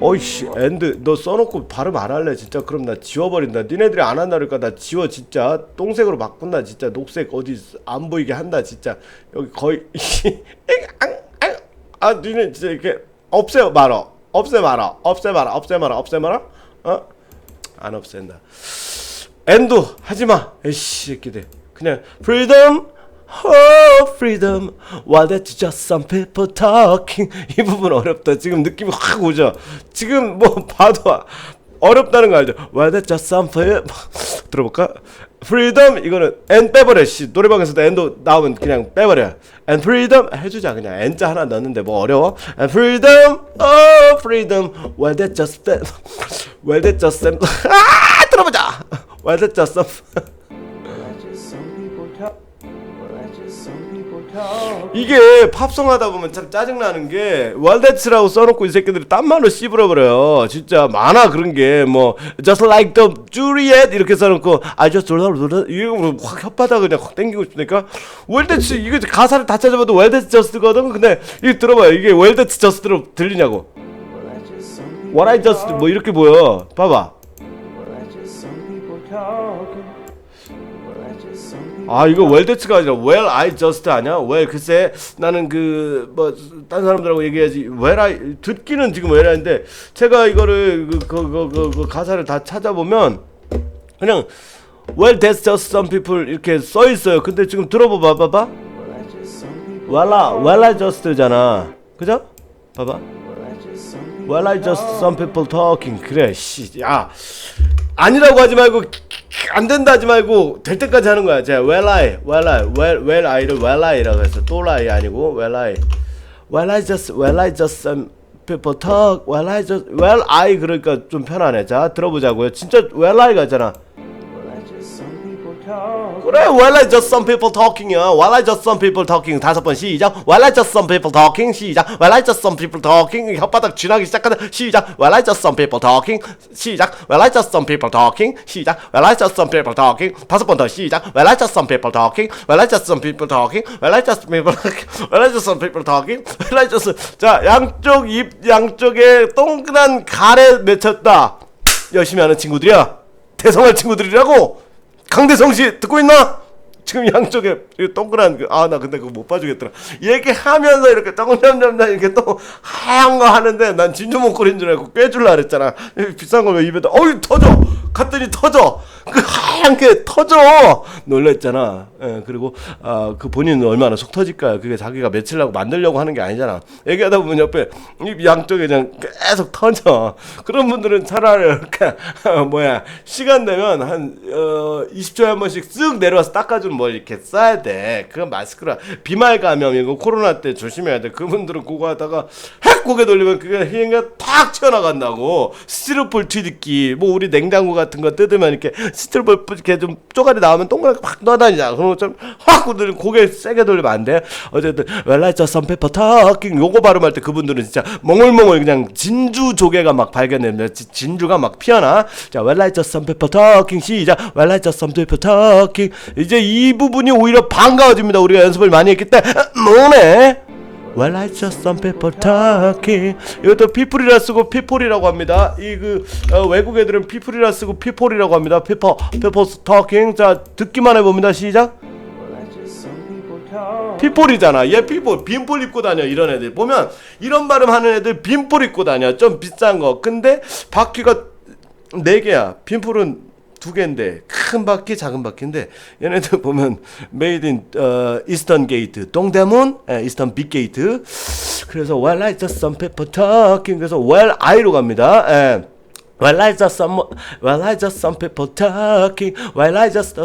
어이씨, and 너 써놓고 발음 안 할래 진짜. 그럼 나 지워버린다. 니네들이 안 한다 그러니까 나 지워 진짜. 똥색으로 바꾼다 진짜. 녹색 어디 안 보이게 한다 진짜. 여기 거의 아 니네 진짜 이렇게 없애 말어. 어? 안 없앤다. 엔도 하지마. 에이씨 새끼들. 그냥 freedom, oh freedom. While that's just some people talking. 이 부분 어렵다. 지금 느낌이 확 오죠. 지금 뭐 봐도 어렵다는 거 알죠? While that's just some people. 들어볼까? freedom 이거는 N 빼버려. 씨 노래방에서도 N도 나오면 그냥 빼버려. And freedom 해주자. 그냥 N자 하나 넣는데 뭐 어려워? And freedom, oh freedom. While that's just some. 아 들어보자. While that's just some. Well, that's just some people talk. Well, that's just some people talk. 이게 팝송 하다 보면 참 짜증나는 게 왈데츠라고 써놓고 이 새끼들이 딴 말로 씹으려버려요. 진짜 많아 그런 게. 뭐 just like the Juliet 이렇게 써놓고 I just 이거 확 혓바닥 그냥 확 땡기고 싶으니까 왈데츠 이거 가사를 다 찾아봐도 왈데츠 저스트거든. 근데 이거 들어봐요. 이게 왈데츠 저스트로 들리냐고. Well, that's just some people What I just 뭐 이렇게 보여. 봐봐. Well, that's just some people talking. Well, that's just some people. 아 이거 웰데츠가 아니라 well I just 아니야? well 글쎄 나는 그 뭐 딴 사람들하고 얘기해야지. well I 듣기는 지금 well I인데 제가 이거를 그 가사를 다 찾아보면 그냥 well that's just some people 이렇게 써 있어요. 근데 지금 들어봐 봐봐. Well, that's just some people. well I just잖아. 그죠? 봐봐. Well, that's just some people. well I just some people talking. 그래 씨. 야 아니라고 하지 말고 안 된다 하지 말고 될 때까지 하는 거야. 제가 well I를 well I라고 해서 또 I 아니고 well I just some people talk well I 그러니까 좀 편하네. 자 들어보자고요. 진짜 well I 가잖아. Well, I just some people talk. 그래 well I just some people talking이야. well I just some people talking 다섯 번 시작. well I just some people talking 시작. well I just some people talking 혓바닥 쥐나기 시작하다 시작. well I just some people talking 시작. well I just some people talking 시작. well I just some people talking 다섯 번 더 시작. well I just some people talking well I just some people talking well I just people well I just some people talking well I just 자 양쪽 입 양쪽에 동그란 가래 맺혔다. 열심히 하는 친구들이야. 대성할 친구들이라고. 강대성씨 듣고 있나? 지금 양쪽에 동그란 나 근데 그거 못 봐주겠더라. 얘기하면서 이렇게 동점점점 이렇게 또 하얀 거 하는데 난 진주 목걸이인 줄 알고 꿰줄라 그랬잖아. 비싼 거 왜 입에다 어이 터져 갔더니 터져. 그 하얀 게 터져. 놀랬잖아. 예, 그리고 그 본인은 얼마나 속 터질까요? 그게 자기가 맺히려고 만들려고 하는 게 아니잖아. 얘기하다 보면 옆에 입 양쪽에 그냥 계속 터져. 그런 분들은 차라리 이렇게 시간 되면 한 20초에 한 번씩 쓱 내려와서 닦아주는 뭘 이렇게 써야 돼. 그건 마스크라. 비말 감염이고 코로나 때 조심해야 돼. 그분들은 그거 하다가 핵 고개 돌리면 그게 희행가 탁 튀어나간다고. 스티로폴 튀듣기. 뭐 우리 냉장고 같은 거 뜯으면 이렇게 스티로폴 이렇게 좀 쪼가리 나오면 동그랗게 막 떠다니잖아. 그런 것처럼 확 고개 세게 돌리면 안 돼. 어쨌든 well I just some people talking 요거 발음할 때 그분들은 진짜 몽글몽글 그냥 진주 조개가 막 발견됩니다. 진주가 막 피어나. 자 well I just some people talking 시작. well I just some people talking 이제 이 부분이 오히려 반가워집니다. 우리가 연습을 많이 했기 때문에 뭐네? well I just some people talking 이것도 people이라 쓰고 people이라고 합니다. 이 외국 애들은 people이라 쓰고 people이라고 합니다. people talking 자 듣기만 해봅니다. 시작. Well, I just some people talk. people이잖아. 얘 people 빈볼 입고 다녀. 이런 애들 보면 이런 발음 하는 애들 빈볼 입고 다녀. 좀 비싼 거. 근데 바퀴가 4개야. 빈볼은 2개인데 큰 바퀴 작은 바퀴인데 얘네들 보면 made in Eastern Gate 동대문 Eastern Big Gate 그래서 well I just some people talking 그래서 well I로 갑니다. well I just some people talking well I just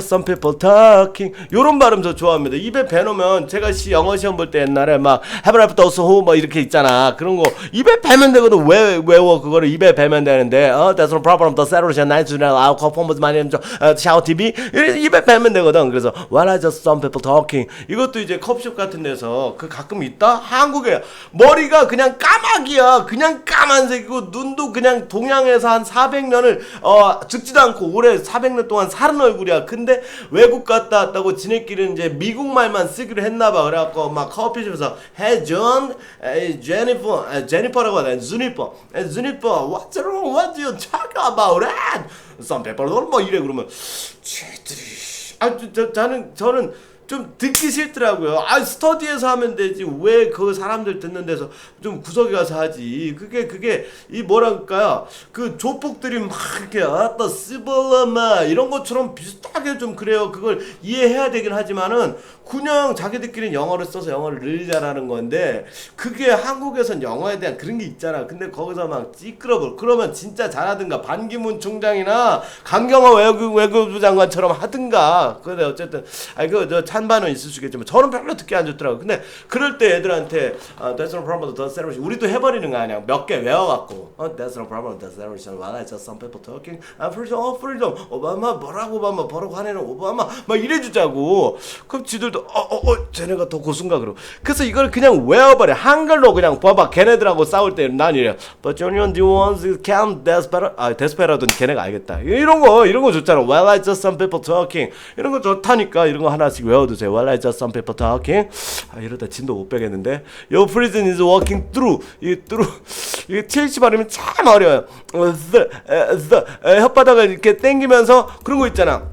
some people talking 요런 발음 저 좋아합니다. 입에 배놓으면 제가 영어 시험 볼 때 옛날에 막 have a those who 뭐 이렇게 있잖아. 그런 거 입에 배면 되거든. 외워 그거를 입에 배면 되는데 that's no problem the solution nice to know our performance 많이 좀 샤워 TV 입에 배면 되거든. 그래서 well I just some people talking 이것도 이제 컵숍 같은 데서 그 가끔 있다. 한국에 머리가 그냥 까마귀 그냥 까만색이고 눈도 그냥 동양에서 한 400년을 죽지도 않고 올해 400년 동안 사는 얼굴이야. 근데 외국 갔다 왔다고 지네끼리는 이제 미국 말만 쓰기로 했나봐. 그래갖고 막 커피숍에서 Hey John, hey Jennifer, 제니퍼라고 하네. Juniper, what's wrong? What do you talk about? Some people 뭐 이래 그러면 쟤들이 저는 좀 듣기 싫더라고요. 스터디에서 하면 되지 왜 그 사람들 듣는 데서 좀 구석에 가서 하지. 그게 이 뭐랄까요 그 조폭들이 막 이렇게 또 스벌라마 이런 것처럼 비슷하게 좀 그래요. 그걸 이해해야 되긴 하지만은 그냥 자기들끼리는 영어를 써서 영어를 늘리자라는 건데 그게 한국에선 영어에 대한 그런 게 있잖아. 근데 거기서 막 찌끄러볼 그러면 진짜 잘하든가 반기문 총장이나 강경화 외교부 장관처럼 하든가. 근데 어쨌든 저 찬반은 있을 수 있겠지만 저는 별로 듣기 안 좋더라고. 근데 그럴 때 애들한테 That's no problem, the celebration 우리도 해버리는 거 아니야. 몇 개 외워갖고 That's no problem, the celebration while I just some people talking freedom 오바마 뭐라고 하네는 오바마 막 이래주자고. 그럼 지들도 쟤네가 더 고순가 그러고. 그래서 이걸 그냥 외워버려. 한글로 그냥 봐봐. 걔네들하고 싸울 때 난 이래 But Junior do you want to count Desperado는 걔네가 알겠다. 이런 거 좋잖아. Well I just some people talking 이런 거 좋다니까. 이런 거 하나씩 외워두세요. Well I just some people talking 이러다 진도 못 빼겠는데. Your prison is walking through 이게 TH 발음이 참 어려워요. 혓바닥을 이렇게 당기면서 그런 거 있잖아.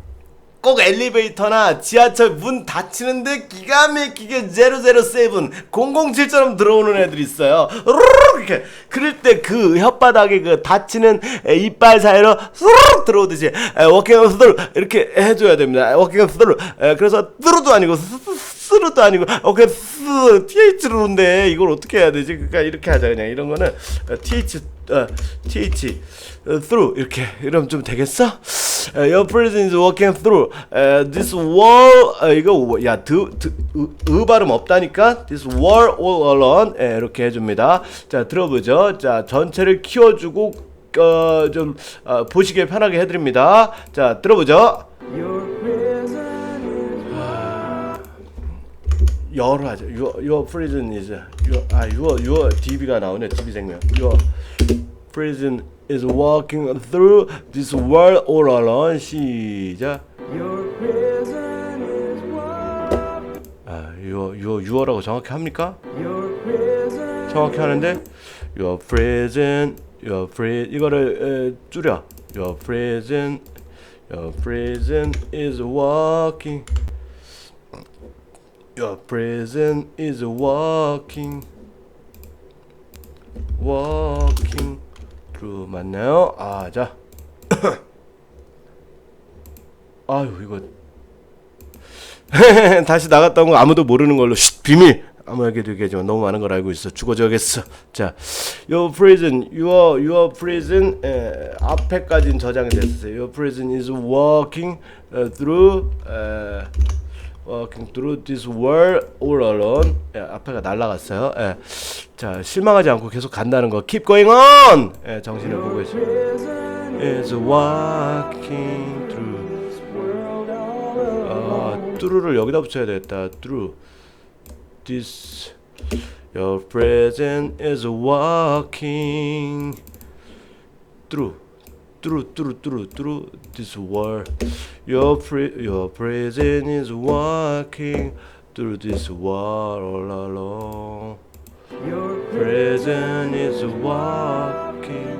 꼭 엘리베이터나 지하철 문 닫히는데 기가 막히게 007 007처럼 들어오는 애들이 있어요. 이렇게 그럴 때 그 혓바닥에 그 닫히는 이빨 사이로 스르륵 들어오듯이 워킹 스루 이렇게 해줘야 됩니다. 워킹 스루 그래서 스루도 아니고 스루도 아니고 TH로인데 이걸 어떻게 해야 되지? 그러니까 이렇게 하자. 그냥 이런 거는 TH th through 이렇게 이러면 좀 되겠어? Your prison is walking through this wall. 이거 야 발음 없다니까. This wall all alone. 이렇게 해줍니다. 자 들어보죠. 자 전체를 키워주고 좀 보시기에 편하게 해드립니다. 자 들어보죠. Your prison is your 하죠. Your prison is your DB가 나오네. DB 생명. Your prison is walking through this world all alone. 시작. your prison is walking. yuo라고 정확히 합니까? Your prison 정확히 하는데 your prison 이거를 줄여. your prison is walking. Your prison is walking through. 맞나요? 자. 아유 이거 다시 나갔다 온 거 아무도 모르는 걸로 비밀. 아무에게도 얘기하지만 너무 많은 걸 알고 있어. 죽어줘야겠어. 자, your prison 앞에까지는 저장이 됐어요. Your prison is walking through this world all alone. 앞에가 날라갔어요. 자, 실망하지 않고 계속 간다는 거. Keep going on. 정신을 보고 있어요. Is walking through. through를 여기다 붙여야 되겠다. through this. Your presence is walking through this world. Your presence is walking through this world all alone. your Presence is walking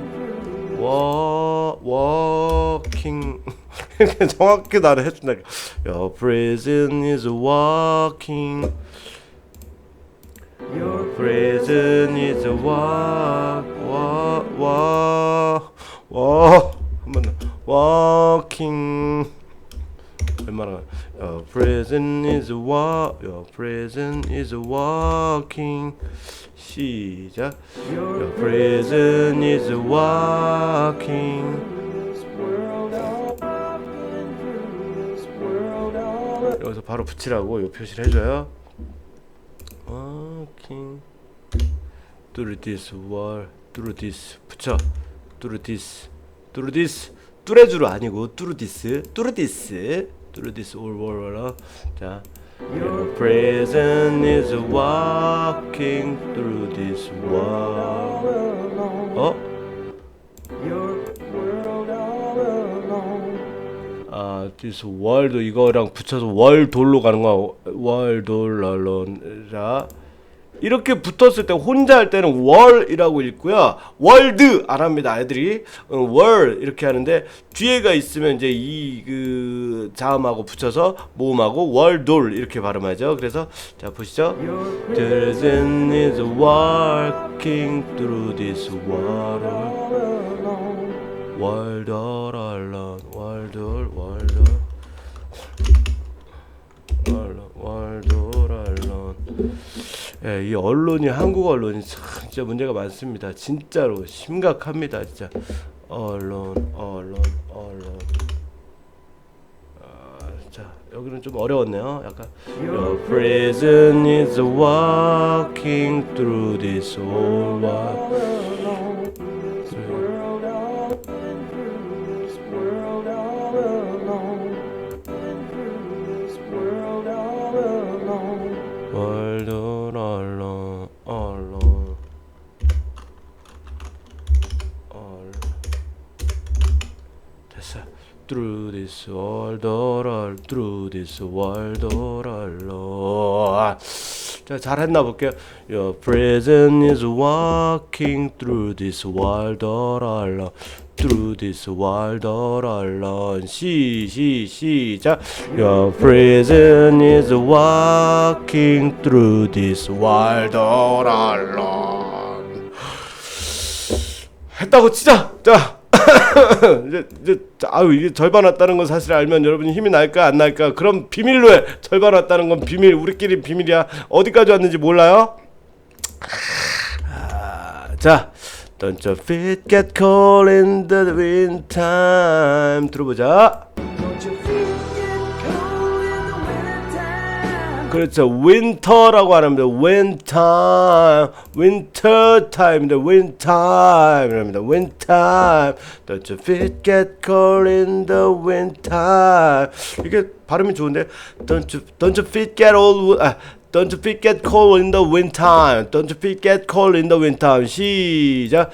정확히 나를 해준다. Your presence is walking. Your presence is 한번 더. walking. 얼마나? Your presence is walking. 시작. Your presence is walking. 여기서 바로 붙이라고 요 표시를 해줘요. Walking through this wall, through this 붙여. through this 뚜레주로 아니고 through this all wall. 자, your presence is walking through this wall. this world 이거랑 붙여서 월돌로 가는 거야. 월돌. 자, 이렇게 붙었을 때 혼자 할 때는 월이라고 읽고요. 월드 안 합니다. 애들이 월 이렇게 하는데 뒤에가 있으면 이제 이 그 자음하고 붙여서 모음하고 월돌 이렇게 발음하죠. 그래서 자 보시죠. The sun is walking through this world. 월돌 alone. 월돌 alone. 이 언론이 한국 언론이 참 진짜 문제가 많습니다. 진짜로 심각합니다. 진짜 언론. 자 여기는 좀 어려웠네요. 약간 Your prison is walking through this whole world. Through this world all through this world all alone. 자 잘했나 볼게요. Your presence is walking through this world all alone. Through this world all alone. 시작. Your presence is walking through this world all alone. 했다고 치자. 자. 이제 이게 절반 왔다는 건 사실 알면 여러분이 힘이 날까 안 날까? 그럼 비밀로 해. 절반 왔다는 건 비밀. 우리끼리 비밀이야. 어디까지 왔는지 몰라요? 자 Don't your feet get cold in the wintertime. 들어보자. Don't your feet get cold in the wintertime? 그렇죠. winter라고 안 합니다. wintertime. wintertime입니다. wintertime입니다. wintertime. Don't your feet get cold in the wintertime. 이게 발음이 좋은데. Don't your feet get old. Don't your feet get cold in the wintertime. Don't your feet get cold in the wintertime. 시작.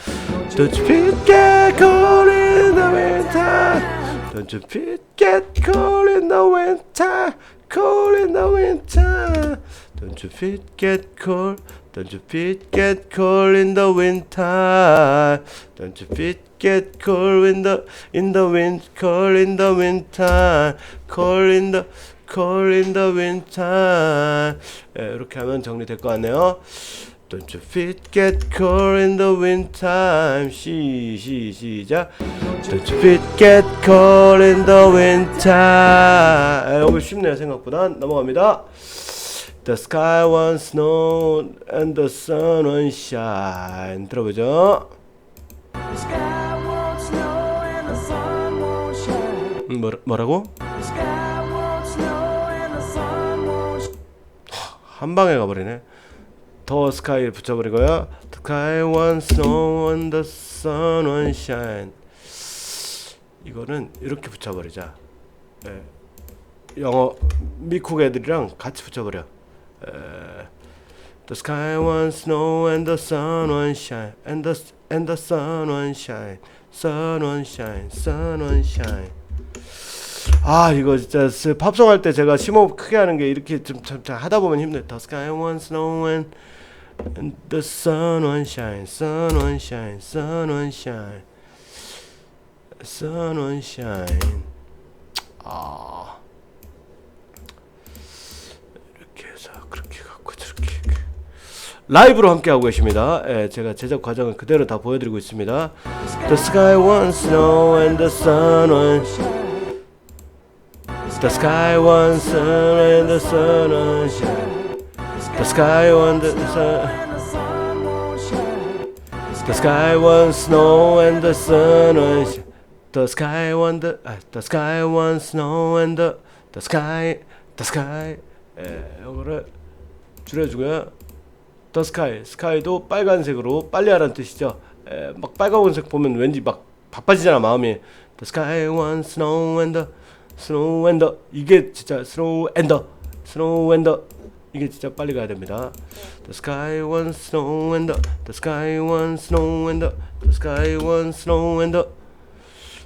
Don't your feet get cold in the winter. Don't your feet get cold in the winter. Cold in the winter. Don't your feet get cold. Don't your feet get cold in the winter. Don't your feet get cold in the wind. Cold in the winter. Cold in the winter. 이렇게 하면 정리될 것 같네요. Don't your feet get cold in the winter. 시작. Don't your feet get cold in the winter. 여기 쉽네요 생각보다. 넘어갑니다. The sky won't snow and the sun won't shine. 들어보죠. The sky won't snow and the sun won't shine. 뭐라고? The sky won't snow and the sun won't shine. 한 방에 가버리네. 더 스카이를 붙여버리고요. The sky won't snow and the sun won't shine. 이거는 이렇게 붙여버리자. 영어 미국 애들이랑 같이 붙여버려. The sky won't snow and the sun won't shine. And the sun won't shine. Sun won't shine. Sun won't shine. 아 이거 진짜 팝송 할 때 제가 심호흡 크게 하는 게 이렇게 좀 하다 보면 힘들어요. The sky won't snow and the sun won't shine. Sun won't shine. Sun won't shine. Sun won't shine. 아 이렇게 해서 그렇게 갖고 저렇게 라이브로 함께 하고 계십니다. 제가 제작 과정을 그대로 다 보여드리고 있습니다. The sky won't snow and the sun won't shine. The sky won't sun and the sun won't shine. The sky won't the sun. And the sun won't shine. The sky won't snow and the sun won't shine. The sky won't the sky won't snow and the sky. 이거를 줄여주고요. The sky, sky도 빨간색으로 빨리 하라는 뜻이죠. 막 빨간색 보면 왠지 막 바빠지잖아 마음이. The sky won't snow and the 이게 진짜 snow and the 이게 진짜 빨리 가야 됩니다. The sky won't snow and the sky won't snow and the sky won't snow and the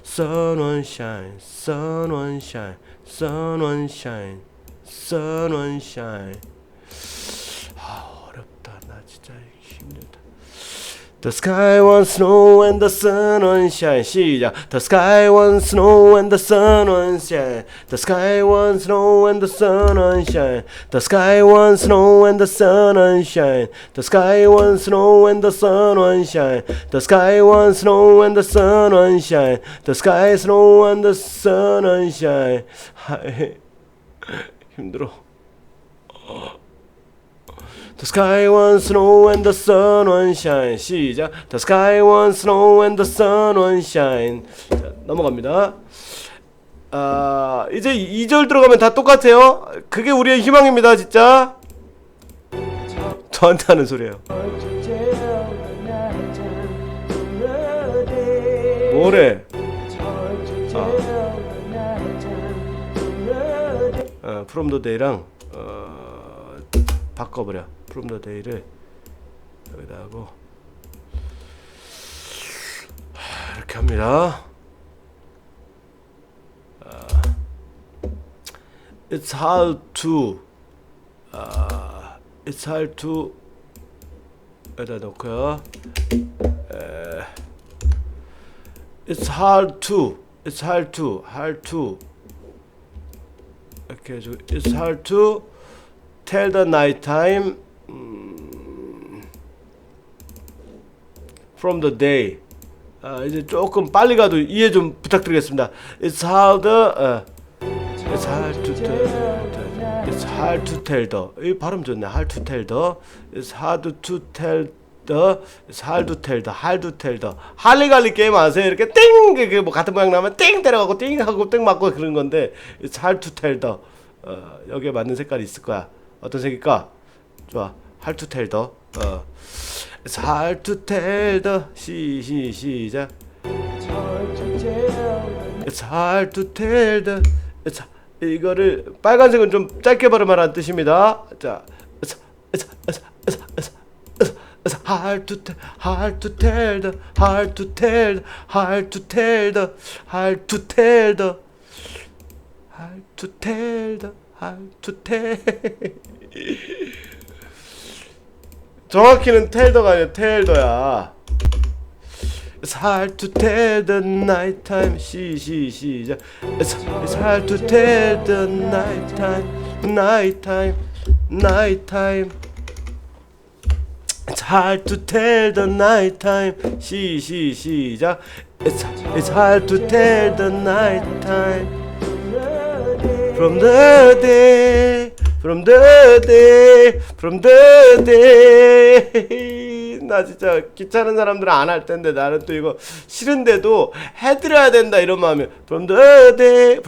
sun won't shine. Sun won't shine. Sun won't shine. Sun won't shine. 어렵다. 나 진짜 힘들다. The sky won't snow and the sun won't shine. 시작. The sky won't snow and the sun won't shine. The sky won't snow and the sun won't shine. The sky won't snow and the sun won't shine. The sky won't snow and the sun won't shine. The sky won't snow and the sun won't shine. The sky snow and the sun won't shine. 힘들어. The sky won't snow and the sun won't shine. 시작. The sky won't snow and the sun won't shine. 자, 넘어갑니다. 이제 2절 들어가면 다 똑같아요. 그게 우리의 희망입니다, 진짜. 저한테 하는 소리예요. 뭐래? From the day랑 바꿔버려. From the day를 여기다 하고 이렇게 합니다. It's hard to 여기다 놓고요. It's hard to 이렇게 해주고 It's hard to tell the night time from the day. 이제 조금 빨리 가도 이해 좀 부탁드리겠습니다. It's hard to tell the 이 발음 좋네. Hard to tell the It's hard to tell 더 할두텔더 할두텔더 할리갈리 게임 아세요? 이렇게 띵 이렇게 뭐 같은 모양 나면 띵 때려가고 띵 하고 띵 맞고 그런 건데 할투텔더 여기에 맞는 색깔이 있을 거야. 어떤 색일까? 좋아. 할투텔더 할투텔더 시작. It's hard to tell. It's hard to tell the 자, 이거를 빨간색은 좀 짧게 발음하라는 뜻입니다. 자, it's hard to tell, hard to tell the, hard to tell, hard to tell the, hard to tell the, hard to tell the, hard to tell. 정확히는 텔더가 아니라 텔더야. It's hard to tell the nighttime. 시작. It's hard to tell the nighttime. It's hard to tell the nighttime. 시작. It's hard to tell the nighttime. From the day. 나 진짜 귀찮은 사람들은 안 할 텐데 나는 또 이거 싫은데도 해드려야 된다 이런 마음이. From the day.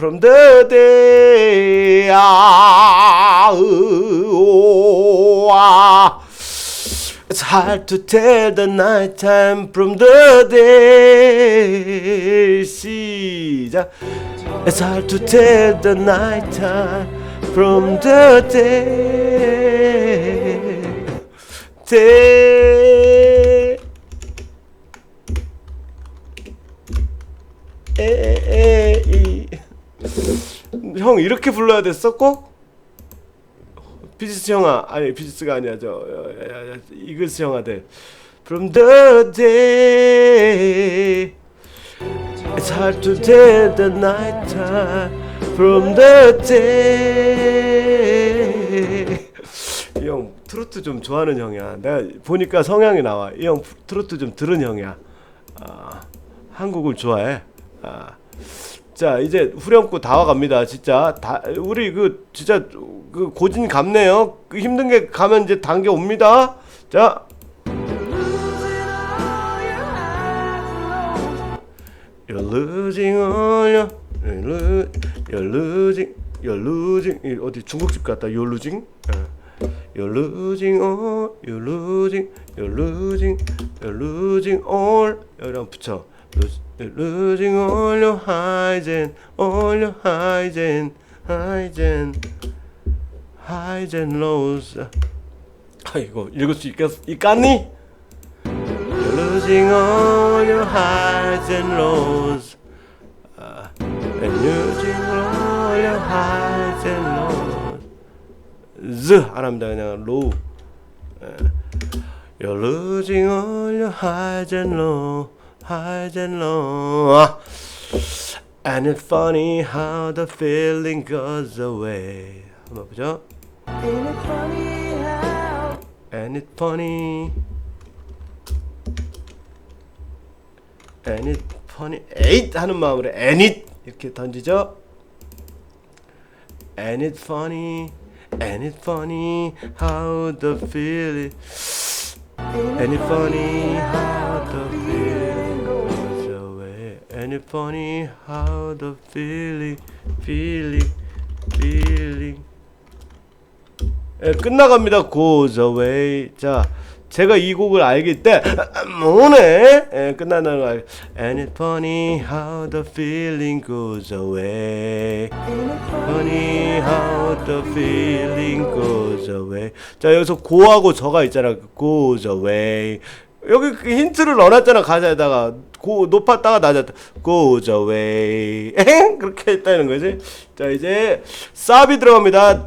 It's hard to tell the night time from the day. 시작. It's hard to tell the night time from the day. 형 이렇게 불러야 됐어 꼭? 비지스 형아 아니 비지스가 아니야 이글스 형아들. From the day. It's hard to tell the night time from the day. 이 형 트로트 좀 좋아하는 형이야. 내가 보니까 성향이 나와. 이 형 트로트 좀 들은 형이야. 한국을 좋아해. 자 이제 후렴구 다 와갑니다. 진짜 다 우리 그 진짜 그 고진 감네요. 그 힘든 게 가면 이제 단계 옵니다. 자. You're losing all your, you're losing 어디 중국집 같다. You're losing, you're losing all, you're losing all. 여기랑 붙여. You're losing all your highs and lows. 이거 읽을 수 있겠니? You're losing all your highs and lows. And losing all your highs and lows. 안 합니다. 그냥 low. You're losing all your highs and lows. And it's funny how the feeling goes away. 한번 보죠. Ain't it funny how? And it's funny. And it's funny. 에잇 하는 마음으로 and it 이렇게 던지죠. And it's funny how the feeling. And it's funny how the feeling goes away. And it's funny how the feeling. 끝나갑니다. Goes away. 자, 제가 이 곡을 알기 때 뭐네? 끝난다는 거 알고. And it's funny how the feeling goes away. Funny how the feeling goes away. 자, 여기서 고하고 저가 있잖아. Goes away. 여기 그 힌트를 넣어놨잖아. 가사에다가 높았다가 낮았다. Goes away. 그렇게 했다는 거지. 자, 이제 쌉이 들어갑니다.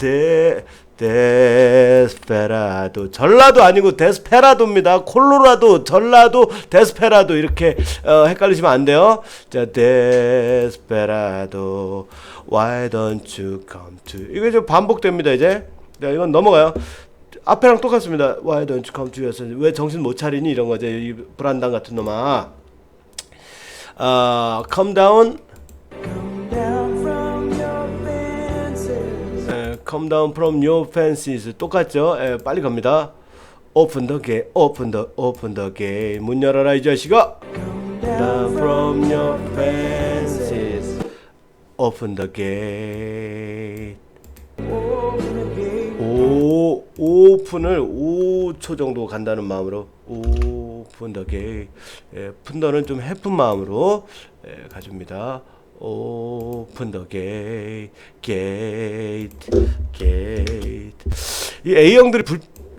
데스페라도. 전라도 아니고 데스페라도입니다. 콜로라도, 전라도, 데스페라도 이렇게 헷갈리시면 안 돼요. 자, 데스페라도 Why don't you come to. 이거 좀 반복됩니다. 이제. 자, 이건 넘어가요. 앞에랑 똑같습니다. Why don't you come to yourself. 왜 정신 못 차리니 이런 거죠. 이 불안당 같은 놈아. Come down. Come down from your fences. 똑같죠? 빨리 갑니다. open the gate. 문 열어라 이 자식아. Down from your fences. Open the gate. 오픈을 5초 정도 간다는 마음으로 open the gate. 예, 푼더는 좀 해픈 마음으로 가줍니다. Open the gate, gate. 이 A형들이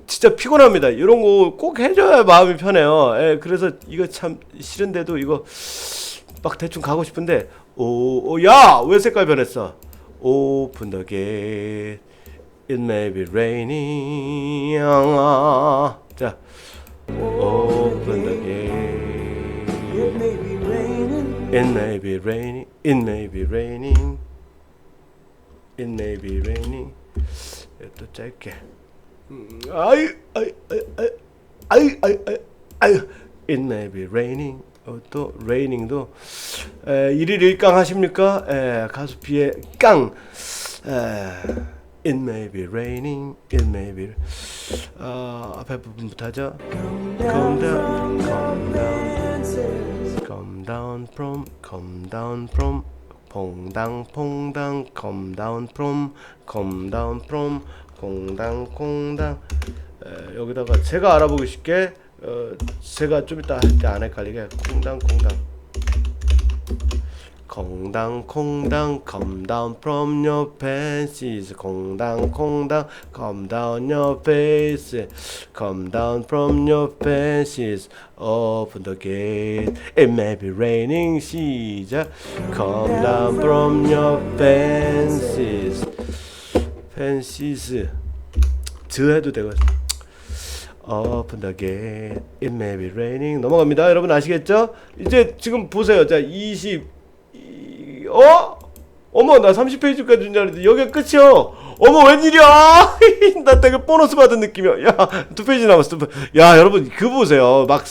진짜 피곤합니다. 이런 거 꼭 해줘야 마음이 편해요. 예, 그래서 이거 참 싫은데도 이거 막 대충 가고 싶은데 야! 왜 색깔 변했어? Open the gate. It may be raining. 자, open the gate. It may be raining. It may be raining. It may be raining. It may be raining. 또 짧게. 아유. It may be raining. 또 raining도 1일 1강 하십니까? 가수 비의 깡. It may be raining. It may be. 앞에 부분부터 하죠. Come down, come down, come down from, 퐁당, come down from, 콩당. 여기다가 제가 알아보기 쉽게 제가 좀 이따 할 때 안 헷갈리게 콩당. come down from your fences. 콩당, come down your face. Come down from your fences. Open the gate. It may be raining. 시작. Come down from your fences. fences. 드 해도 되고. Open the gate. It may be raining. 넘어갑니다. 여러분 아시겠죠? 이제 지금 보세요. 자, 어머, 나 30페이지까지 준 줄 알았는데 여기가 끝이요. 어머, 웬일이야? 나 되게 보너스 받은 느낌이야. 야, 2페이지 남았어. 야, 여러분 그 보세요. 막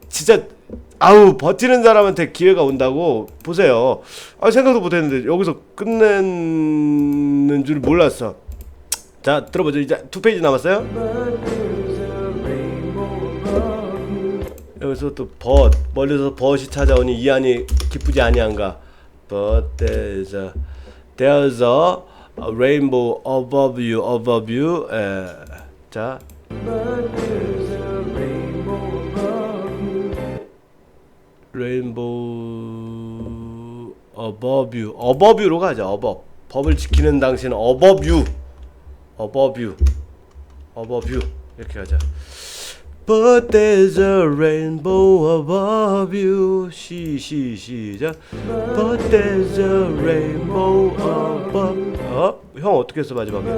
진짜 버티는 사람한테 기회가 온다고 보세요. 생각도 못했는데 여기서 끝내는 줄 몰랐어. 자, 들어보죠. 이제 2페이지 남았어요. 여기서 또 멀리서 벗이 찾아오니 이 안이 기쁘지 아니한가. But there's a rainbow above you. 자, rainbow above you로 가자. 법을 지키는 당신은 above you 이렇게 가자. But there's a rainbow above you. 시작. But there's a rainbow above. 형 어떻게 했어 마지막에?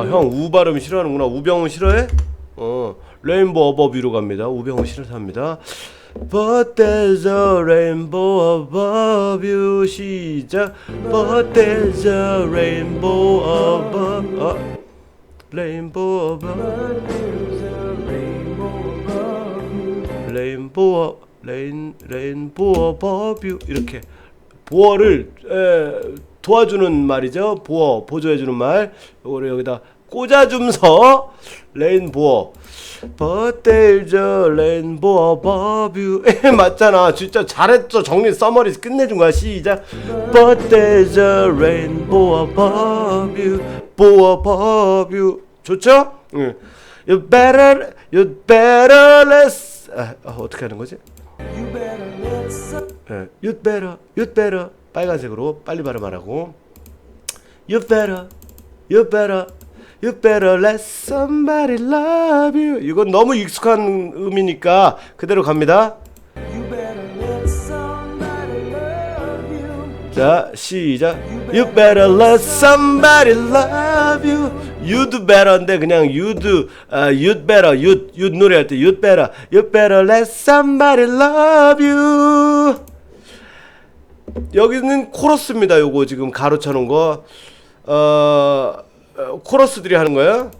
형 우 발음 싫어하는구나. 우병우 싫어해? 레인보우 어버브 위로 갑니다. 우병우 싫어서 합니다. But there's a rainbow above you. 시작. But there's a rainbow above. Rainbow above. Rainbow above you. 이렇게 보어를 도와주는 말이죠. 보조해주는 말. 이거를 여기다 꽂아줌서 레인보어. But there's a rainbow above you. 맞잖아. 진짜 잘했어. 정리 서머리 끝내준 거야. 시작. But there's a rainbow above you. above you. 좋죠? 응. You better let's. 어떻게 하는 거지? You better. 빨간색으로 빨리 발음하라고. You better let somebody love you. 이건 너무 익숙한 음이니까 그대로 갑니다. You better let somebody love you. 자, 시작. You better let somebody love you. You'd better인데 그냥 you'd better, you'd 노래할 때 you'd better let somebody love you. 여기는 코러스입니다. 요거 지금 가로 쳐놓은 거. 코러스들이 하는 거야.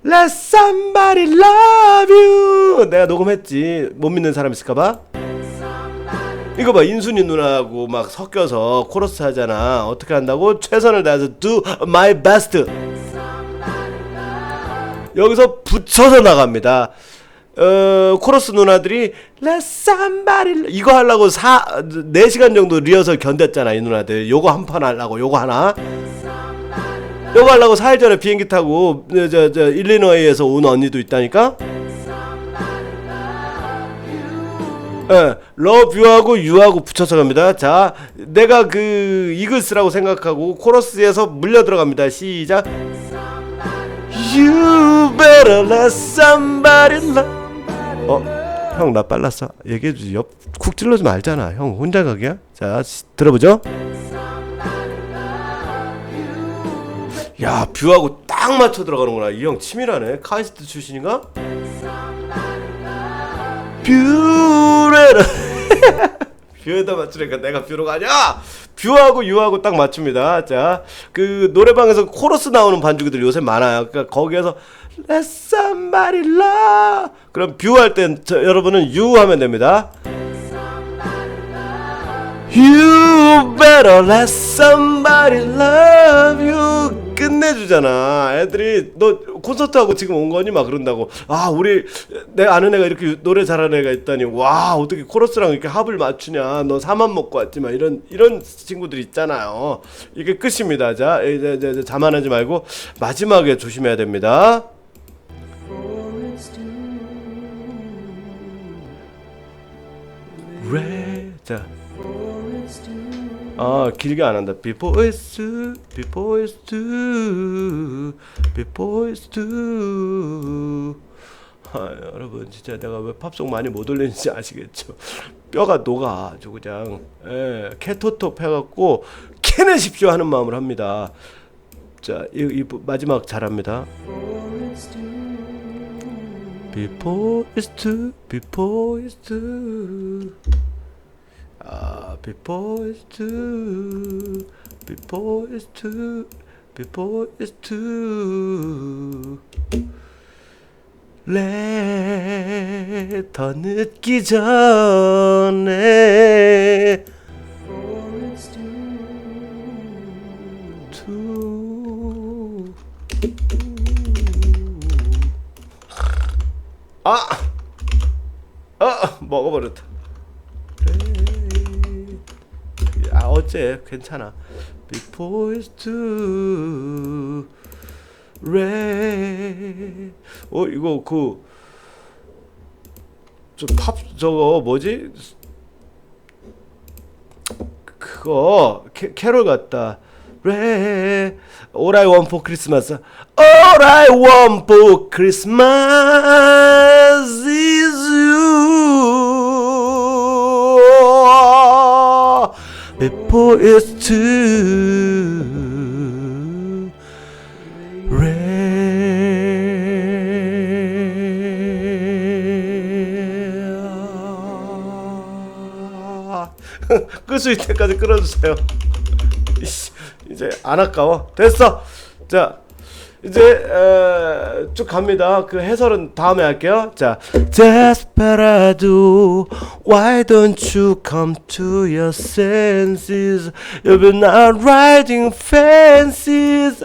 Let somebody love you. 내가 녹음했지. 못 믿는 사람 있을까봐. Let somebody 이거 봐, 인순이 누나하고 막 섞여서 코러스 하잖아. 어떻게 한다고? 최선을 다해서 do my best. 여기서 붙여서 나갑니다. 코러스 누나들이 Let somebody 이거 하려고 4시간 정도 리허설 견뎠잖아. 이 누나들 요거 한 판 하려고 요거 하나 요거 하려고 4일 전에 비행기 타고 저 일리노이에서 온 언니도 있다니까. love you하고 you하고 붙여서 갑니다. 자, 내가 그 이글스라고 생각하고 코러스에서 물려 들어갑니다. 시작. You better let somebody love. 형 나 빨랐어. 얘기해주지. 쿡 찔러주면 알잖아. 형 혼자 가기야. 자, 들어보죠. 야, 뷰하고 딱 맞춰 들어가는구나. 이 형 치밀하네. 카이스트 출신인가? 뷰레라. 뷰에다 맞추니까 내가 뷰로 가냐? 뷰하고 유하고 딱 맞춥니다. 자, 그 노래방에서 코러스 나오는 반주기들 요새 많아요. 그러니까 거기에서 Let somebody love. 그럼 뷰 할 땐 여러분은 you 하면 됩니다. You better let somebody love you. 끝내주잖아. 애들이 너 콘서트하고 지금 온 거니? 막 그런다고. 아, 우리 내 아는 애가 이렇게 노래 잘하는 애가 있다니. 와, 어떻게 코러스랑 이렇게 합을 맞추냐. 너 사만 먹고 왔지만 이런 친구들 있잖아요. 이게 끝입니다. 자, 이제 자만하지 말고 마지막에 조심해야 됩니다. 자, 길게 안 한다. Before it's due, before it's due, before it's due. 여러분 진짜 내가 왜 팝송 많이 못 올리는지 아시겠죠? 뼈가 녹아 아주 그냥. 캐토톱 해갖고 캐내십시오 하는 마음으로 합니다. 자, 이 마지막 잘합니다. Before it's due, before it's due. Before it's due, before it's due, before it's due. 더 늦기 전에 먹어버렸다. 어째 괜찮아. Before it's too late. 이거 저거 뭐지? 그거 캐롤 같다. All I want for Christmas. All I want for Christmas is you. Before it's too rare. 끌 수 있을 때까지 끌어주세요. 이제 안 아까워. 됐어. 자, 이제 쭉 갑니다. 그 해설은 다음에 할게요. 자, Desperado, why don't you come to your senses? You've been out riding fences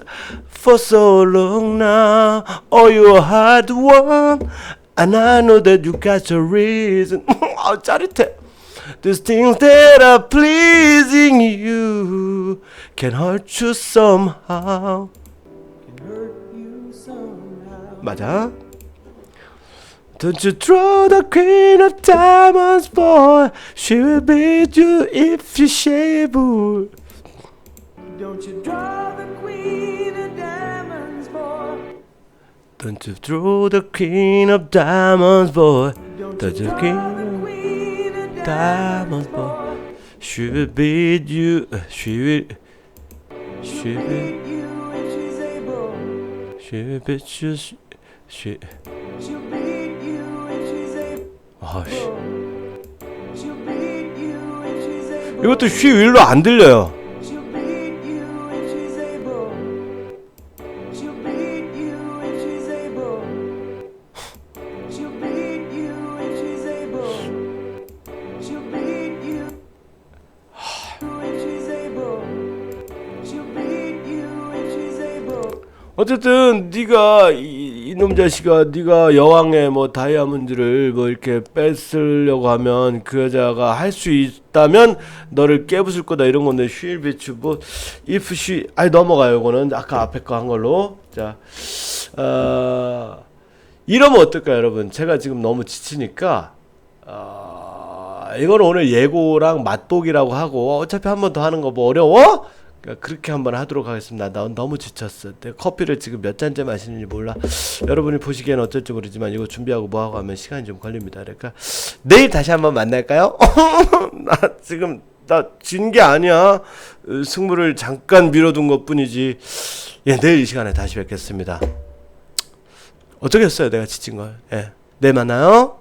for so long now. All your hard won, and I know that you got your reason. 짜릿해. These things that are pleasing you can hurt you somehow. 맞아. Don't you throw the queen of diamonds, boy. She will beat you if you shave her. Don't you draw the queen of diamonds, boy. Don't you throw the queen of diamonds, boy. Don't you queen draw the queen of diamonds, boy. She will beat you. She will beat you if she's able. She will beat you. She'll beat you if she's able. 아씨. She'll beat you if she's able. 이것도 쉬 윌로 안 들려요. She'll beat you if she's able. She'll beat you if she's able. She'll beat you if she's able. She'll beat you. 어쨌든 네가 이놈 자식아, 네가 여왕의 뭐 다이아몬드를 뭐 이렇게 뺏으려고 하면 그 여자가 할 수 있다면 너를 깨부술 거다 이런 건데 she'll be true 뭐 if she 아니 넘어가요. 이거는 아까 앞에 거 한 걸로. 자, 이러면 어떨까요, 여러분? 제가 지금 너무 지치니까 이거는 오늘 예고랑 맛보기라고 하고 어차피 한 번 더 하는 거 뭐 어려워? 그러니까 그렇게 한번 하도록 하겠습니다. 나 너무 지쳤어. 내가 커피를 지금 몇 잔째 마시는지 몰라. 여러분이 보시기에는 어쩔지 모르지만 이거 준비하고 뭐하고 하면 시간이 좀 걸립니다. 그러니까 내일 다시 한번 만날까요? 나 지금 나 진 게 아니야. 승부를 잠깐 미뤄둔 것 뿐이지. 예, 내일 이 시간에 다시 뵙겠습니다. 어쩌겠어요, 내가 지친 걸. 예, 내일 만나요.